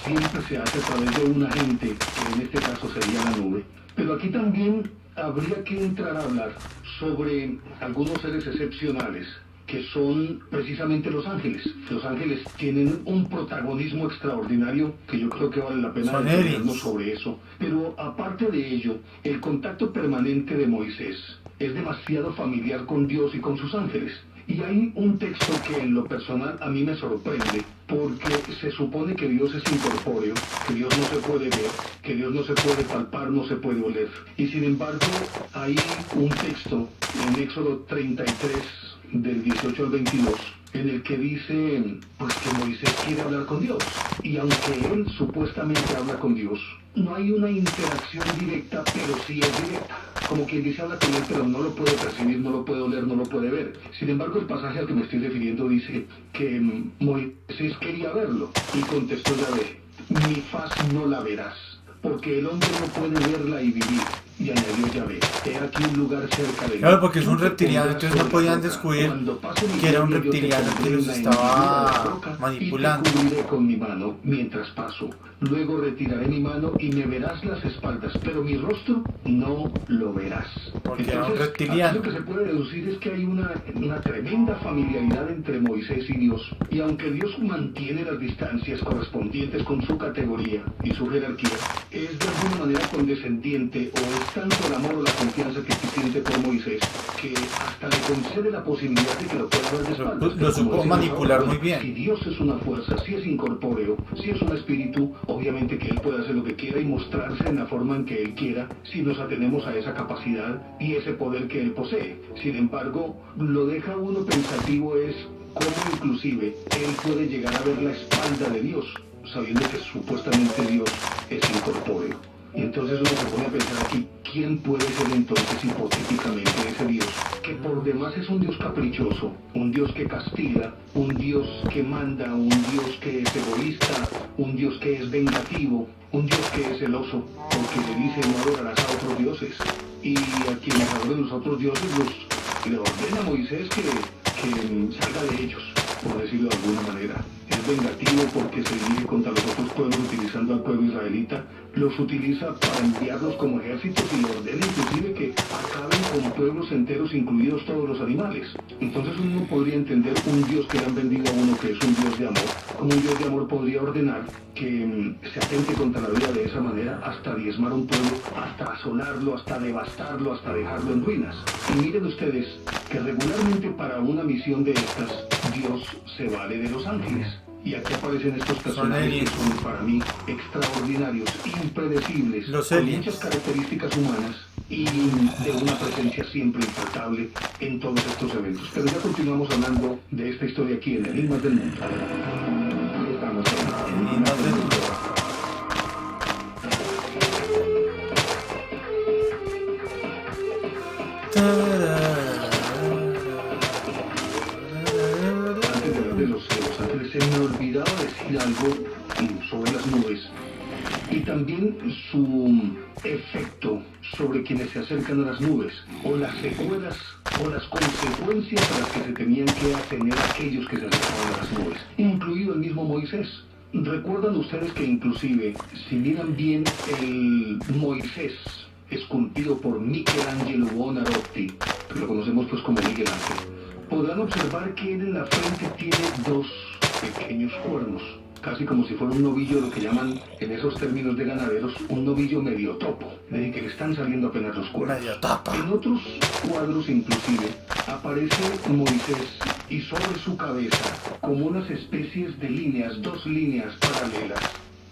siempre se hace a través de un agente, que en este caso sería la nube. Pero aquí también habría que entrar a hablar sobre algunos seres excepcionales, que son precisamente los ángeles. Los ángeles tienen un protagonismo extraordinario que yo creo que vale la pena detenernos sobre eso. Pero aparte de ello, el contacto permanente de Moisés es demasiado familiar con Dios y con sus ángeles. Y hay un texto que en lo personal a mí me sorprende, porque se supone que Dios es incorpóreo, que Dios no se puede ver, que Dios no se puede palpar, no se puede oler. Y sin embargo, hay un texto en Éxodo 33, del 18 al 22, en el que dice pues que Moisés quiere hablar con Dios. Y aunque él supuestamente habla con Dios, no hay una interacción directa, pero sí es directa. Como quien dice, habla con él, pero no lo puede percibir, no lo puede oler, no lo puede ver. Sin embargo, el pasaje al que me estoy refiriendo dice que Moisés quería verlo, y contestó Yahvé: mi faz no la verás, porque el hombre no puede verla y vivir. Y añadió Yahvé: he aquí un lugar cerca de mí. Claro, porque es un reptiliano, entonces no podían descubrir que era un reptiliano que los estaba manipulando. Y te cubriré con mi mano mientras paso. Luego retiraré mi mano y me verás las espaldas, pero mi rostro no lo verás. Porque era un reptiliano. Lo que se puede deducir es que hay una tremenda familiaridad entre Moisés y Dios. Y aunque Dios mantiene las distancias correspondientes con su categoría y su jerarquía, es de alguna manera condescendiente, o es tanto el amor o la confianza que siente por Moisés, que hasta le concede la posibilidad de que lo pueda ver de espaldas. Lo supo manipular muy bien. Si Dios es una fuerza, si es incorpóreo, si es un espíritu, obviamente que Él puede hacer lo que quiera y mostrarse en la forma en que Él quiera, si nos atenemos a esa capacidad y ese poder que Él posee. Sin embargo, lo deja uno pensativo es cómo inclusive Él puede llegar a ver la espalda de Dios, sabiendo que supuestamente Dios es incorpóreo. Y entonces uno se pone a pensar aquí, ¿quién puede ser entonces hipotéticamente ese Dios? Que por demás es un Dios caprichoso, un Dios que castiga, un Dios que manda, un Dios que es egoísta, un Dios que es vengativo, un Dios que es celoso, porque le dice: no adorarás a otros dioses. Y a quienes adoren los otros dioses le ordena a Moisés que salga de ellos, por decirlo de alguna manera. Es vengativo porque se dirige contra los otros pueblos utilizando al pueblo israelita, los utiliza para enviarlos como ejércitos y ordena inclusive que acaben con pueblos enteros, incluidos todos los animales. Entonces uno podría entender un Dios que le han vendido a uno que es un Dios de amor, como un Dios de amor podría ordenar que se atente contra la vida de esa manera, hasta diezmar un pueblo, hasta asolarlo, hasta devastarlo, hasta dejarlo en ruinas. Y miren ustedes que regularmente para una misión de estas, Dios se vale de los ángeles. Y aquí aparecen estos personajes que son para mí extraordinarios, impredecibles, con muchas características humanas y de una presencia siempre infaltable en todos estos eventos. Pero ya continuamos hablando de esta historia aquí en Enigmas del Mundo. Estamos en Enigmas del Mundo. Se me olvidaba decir algo sobre las nubes y también su efecto sobre quienes se acercan a las nubes, o las secuelas o las consecuencias a las que se tenían que atener aquellos que se acercaban a las nubes, incluido el mismo Moisés. ¿Recuerdan ustedes que inclusive, si miran bien el Moisés esculpido por Michelangelo Buonarroti, que lo conocemos pues como Miguel Ángel, podrán observar que él en la frente tiene dos pequeños cuernos, casi como si fuera un novillo, lo que llaman en esos términos de ganaderos, un novillo medio topo, es decir, que le están saliendo apenas los cuernos. Medio topo. En otros cuadros inclusive aparece Moisés y sobre su cabeza como unas especies de líneas, dos líneas paralelas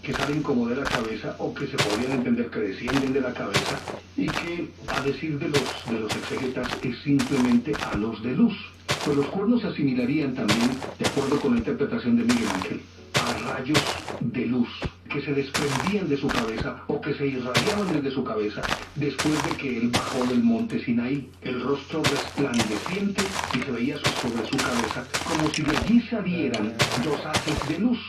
que salen como de la cabeza o que se podrían entender que descienden de la cabeza y que, a decir de los exegetas, es simplemente halos de luz. Pues los cuernos se asimilarían también, de acuerdo con la interpretación de Miguel Ángel, a rayos de luz que se desprendían de su cabeza o que se irradiaban desde su cabeza después de que él bajó del monte Sinaí, el rostro resplandeciente y se veía sobre su cabeza como si de allí salieran dos haces de luz.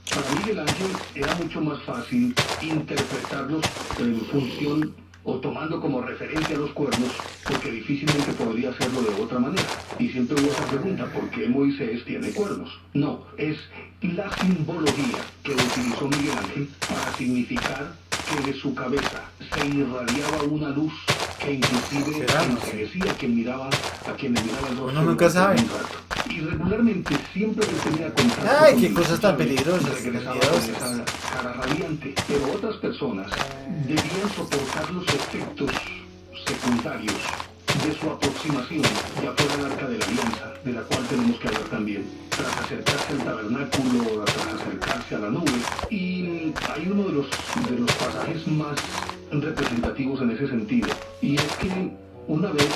Para Miguel Ángel era mucho más fácil interpretarlos en función o tomando como referente a los cuernos, porque difícilmente podría hacerlo de otra manera. Y siempre hubo esa pregunta, ¿por qué Moisés tiene cuernos? No, es la simbología que utilizó Miguel Ángel para significar que de su cabeza se irradiaba una luz que inclusive enseguecía a quien miraba el rostro. Uno nunca sabe. Y regularmente siempre que tenía contacto. ¡Ay, qué cosas tan peligrosas! Regresaba con esa cara radiante. Pero otras personas debían soportar los efectos secundarios de su aproximación, ya fuera el Arca de la Alianza, de la cual tenemos que hablar también, tras acercarse al tabernáculo, tras acercarse a la nube. Y hay uno de los pasajes más representativos en ese sentido, y es que una vez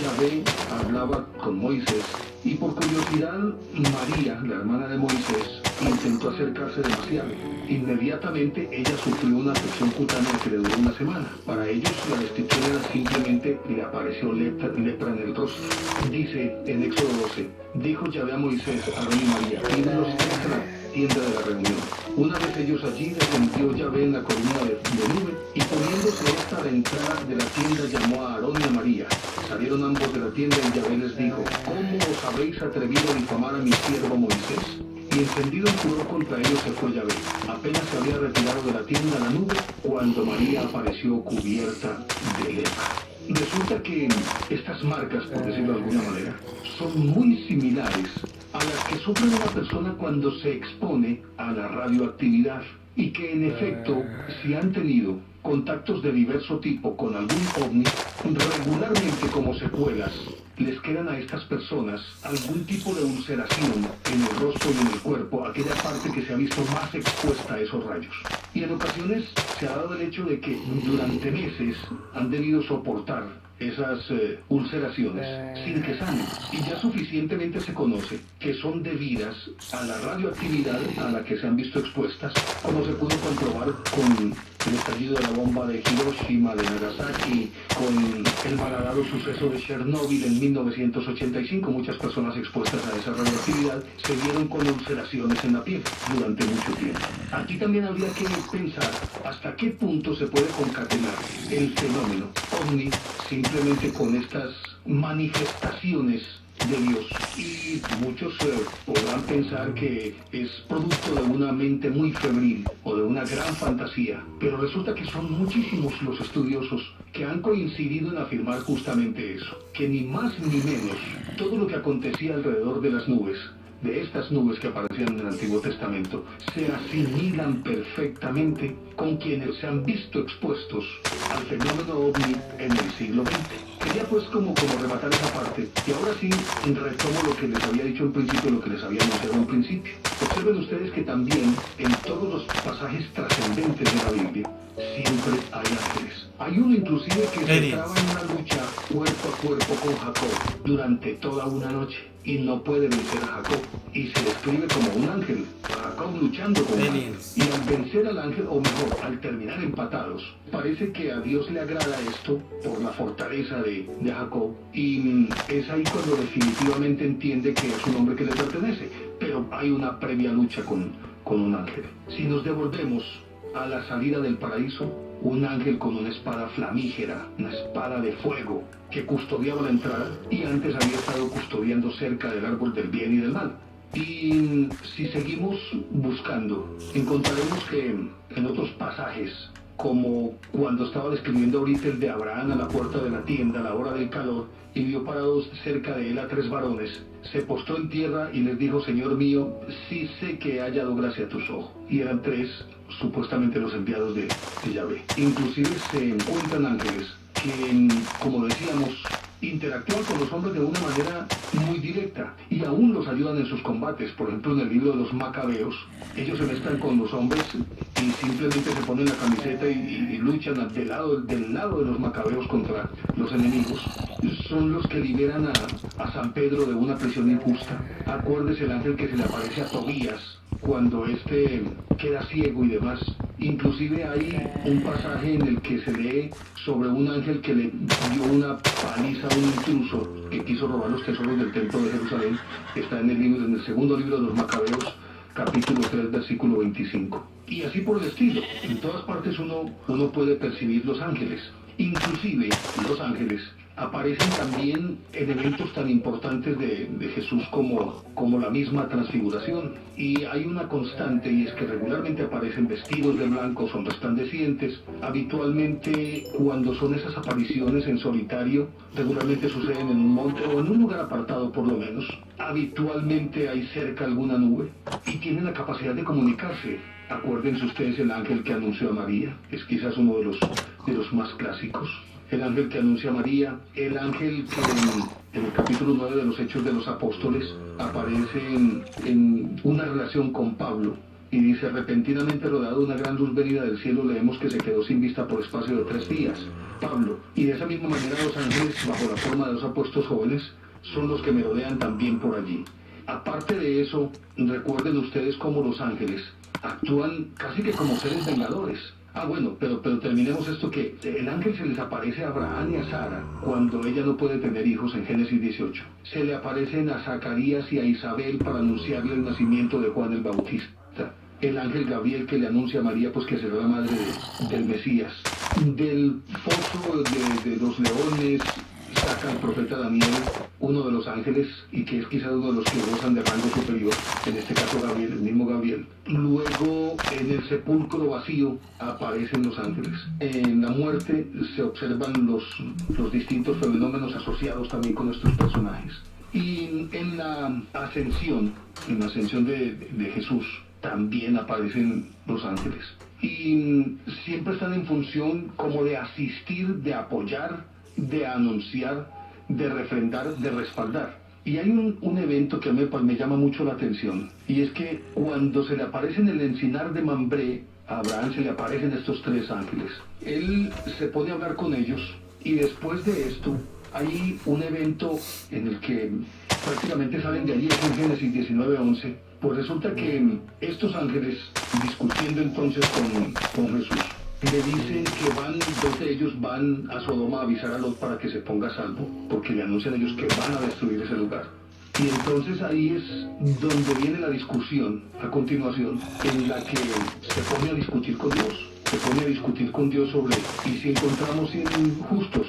Yahvé hablaba con Moisés y por curiosidad María, la hermana de Moisés, intentó acercarse demasiado. Inmediatamente ella sufrió una afección cutánea que le duró una semana. Para ellos la descripción era simplemente le apareció lepra en el rostro. Dice en Éxodo 12, dijo Yahvé a Moisés, Aarón y María, tírenlos a la tienda de la reunión. Una vez ellos allí, descendió Yahvé en la columna de nube y poniéndose esta a la entrada de la tienda llamó a Aarón y a María. Salieron ambos de la tienda y Yahvé les dijo, ¿cómo os habéis atrevido a difamar a mi siervo Moisés? Y encendido en furor contra ellos se fue Yahvé. Apenas se había retirado de la tienda la nube cuando María apareció cubierta de lepra. Resulta que estas marcas, por decirlo de alguna manera, son muy similares a las que sufre una persona cuando se expone a la radioactividad y que en efecto, si han tenido contactos de diverso tipo con algún ovni, regularmente como secuelas les quedan a estas personas algún tipo de ulceración en el rostro y en el cuerpo, aquella parte que se ha visto más expuesta a esos rayos. Y en ocasiones se ha dado el hecho de que durante meses han debido soportar esas ulceraciones sin que sanen, y ya suficientemente se conoce que son debidas a la radioactividad a la que se han visto expuestas, como se pudo comprobar con el estallido de la bomba de Hiroshima, de Nagasaki, con el malhadado suceso de Chernóbil en 1985. Muchas personas expuestas a esa radioactividad se vieron con ulceraciones en la piel durante mucho tiempo. Aquí también habría que pensar hasta qué punto se puede concatenar el fenómeno ovni simplemente con estas manifestaciones de Dios. Y muchos podrán pensar que es producto de una mente muy febril o de una gran fantasía, pero resulta que son muchísimos los estudiosos que han coincidido en afirmar justamente eso, que ni más ni menos todo lo que acontecía alrededor de las nubes, de estas nubes que aparecían en el Antiguo Testamento, se asimilan perfectamente con quienes se han visto expuestos al fenómeno ovni en el siglo XX. Quería pues como rematar esa parte, y ahora sí retomo lo que les había dicho en principio, lo que les había anunciado en principio. Observen ustedes que también en todos los pasajes trascendentes de la Biblia siempre hay ángeles. Hay uno inclusive que se traba en una lucha cuerpo a cuerpo con Jacob durante toda una noche y no puede vencer a Jacob, y se describe como un ángel, Jacob luchando con él. Y al vencer al ángel, o mejor, al terminar empatados, parece que a Dios le agrada esto por la fortaleza de Jacob, y es ahí cuando definitivamente entiende que es un hombre que le pertenece, pero hay una previa lucha con un ángel. Si nos devolvemos a la salida del paraíso, un ángel con una espada flamígera, una espada de fuego, que custodiaba la entrada y antes había estado custodiando cerca del árbol del bien y del mal. Y si seguimos buscando, encontraremos que en otros pasajes como cuando estaba describiendo ahorita el de Abraham a la puerta de la tienda a la hora del calor, y vio parados cerca de él a 3 varones. Se postró en tierra y les dijo: Señor mío, sí sé que he hallado gracia a tus ojos. Y eran 3, supuestamente los enviados de Yahvé. Inclusive se encuentran ángeles que, como decíamos, interactúan con los hombres de una manera muy directa y aún los ayudan en sus combates. Por ejemplo, en el libro de los Macabeos, ellos se mezclan con los hombres y simplemente se ponen la camiseta y luchan del lado de los Macabeos contra los enemigos. Son los que liberan a San Pedro de una prisión injusta. Acuérdese el ángel que se le aparece a Tobías cuando éste queda ciego y demás. Inclusive hay un pasaje en el que se lee sobre un ángel que le dio una paliza a un intruso que quiso robar los tesoros del templo de Jerusalén. Está en el segundo libro de los Macabeos, capítulo 3, versículo 25. Y así por el estilo. En todas partes uno puede percibir los ángeles. Inclusive los ángeles aparecen también en eventos tan importantes de Jesús como la misma transfiguración. Y hay una constante, y es que regularmente aparecen vestidos de blanco, son resplandecientes. Habitualmente, cuando son esas apariciones en solitario, regularmente suceden en un monte o en un lugar apartado por lo menos. Habitualmente hay cerca alguna nube y tienen la capacidad de comunicarse. Acuérdense ustedes el ángel que anunció a María, es quizás uno de los más clásicos. El ángel que anuncia a María, el ángel que en el capítulo 9 de los Hechos de los Apóstoles aparece en una relación con Pablo y dice: repentinamente rodeado de una gran luz venida del cielo, leemos que se quedó sin vista por espacio de 3 días. Pablo. Y de esa misma manera los ángeles, bajo la forma de 2 apóstoles jóvenes, son los que me rodean también por allí. Aparte de eso, recuerden ustedes cómo los ángeles actúan casi que como seres vengadores. Bueno, pero terminemos esto, que el ángel se les aparece a Abraham y a Sara cuando ella no puede tener hijos en Génesis 18. Se le aparecen a Zacarías y a Isabel para anunciarle el nacimiento de Juan el Bautista. El ángel Gabriel que le anuncia a María pues que será la madre del Mesías. Del foso de los leones saca el profeta Daniel, uno de los ángeles, y que es quizás uno de los que gozan de rango superior, en este caso Gabriel, el mismo Gabriel. Luego, en el sepulcro vacío aparecen los ángeles. En la muerte se observan los distintos fenómenos asociados también con estos personajes. Y en la ascensión de Jesús, también aparecen los ángeles. Y siempre están en función como de asistir, de apoyar, de anunciar, de refrendar, de respaldar. Y hay un evento que a mí me llama mucho la atención, y es que cuando se le aparece en el encinar de Mambré, a Abraham se le aparecen estos 3 ángeles. Él se pone a hablar con ellos, y después de esto hay un evento en el que prácticamente salen de allí, es en Génesis 19:11. Pues resulta que estos ángeles, discutiendo entonces con Jesús, le dicen que 2 de ellos van a Sodoma a avisar a Lot para que se ponga a salvo, porque le anuncian ellos que van a destruir ese lugar. Y entonces ahí es donde viene la discusión a continuación, en la que se pone a discutir con Dios. Se pone a discutir con Dios sobre: ¿y si encontramos 100 justos?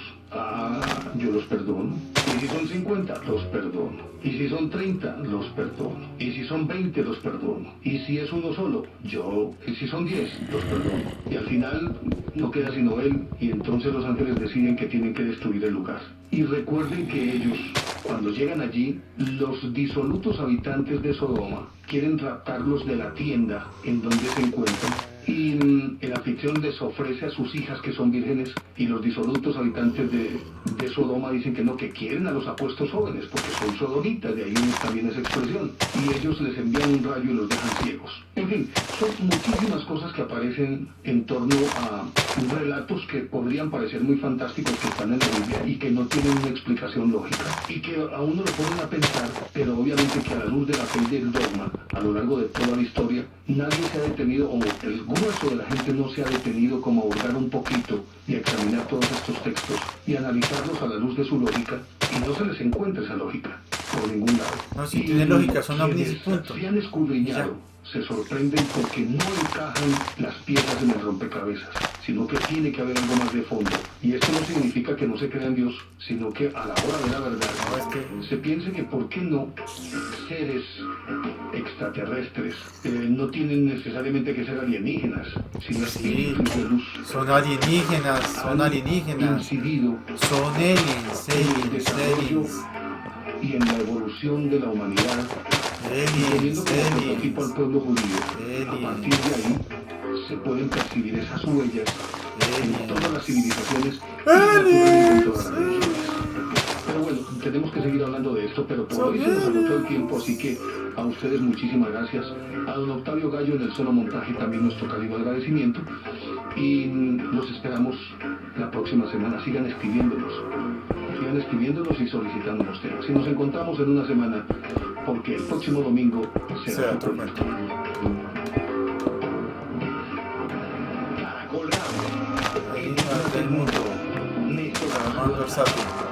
Yo los perdono. Y si son 50, los perdono. Y si son 30, los perdono. Y si son 20, los perdono. Y si es uno solo, y si son 10, los perdono. Y al final no queda sino él, y entonces los ángeles deciden que tienen que destruir el lugar. Y recuerden que ellos, cuando llegan allí, los disolutos habitantes de Sodoma quieren raptarlos de la tienda en donde se encuentran. Y el anfitrión les ofrece a sus hijas que son vírgenes, y los disolutos habitantes de Sodoma dicen que no, que quieren a los apuestos jóvenes porque son sodomitas, de ahí viene también esa expresión, y ellos les envían un rayo y los dejan ciegos. En fin, son muchísimas cosas que aparecen en torno a relatos que podrían parecer muy fantásticos, que están en la Biblia y que no tienen una explicación lógica, y que a uno lo ponen a pensar, pero obviamente que a la luz de la fe y del dogma, a lo largo de toda la historia, nadie se ha detenido, o el grueso de la gente no se ha detenido como a hurgar un poquito y a examinar todos estos textos y analizarlos a la luz de su lógica, y no se les encuentra esa lógica por ningún lado. No, si tiene lógica, son ovnis y punto. Si han escudriñado, se sorprenden porque no encajan las piezas en el rompecabezas, sino que tiene que haber algo más de fondo. Y esto no significa que no se crea en Dios, sino que a la hora de la verdad se piense que ¿por qué no? seres extraterrestres. No tienen necesariamente que ser alienígenas, sino Sí, espíritus de luz. son alienígenas, Incidido son aliens, en el aliens, desarrollo aliens, y en la evolución de la humanidad, aliens, teniendo como prototipo al aliens, pueblo judío. A partir de ahí se pueden percibir esas huellas en todas las civilizaciones y naturalmente en todas las religiones. Pero bueno, tenemos que seguir hablando de esto, pero por hoy se nos agotó el tiempo, así que a ustedes muchísimas gracias. A don Octavio Gallo en el solo montaje también nuestro cálido agradecimiento. Y los esperamos la próxima semana. Sigan escribiéndonos y solicitándonos temas. Y nos encontramos en una semana, porque el próximo domingo será sea su otro turno. cuento. Caracol Radio. Animal del mundo, Néstor más Garzón. versátil.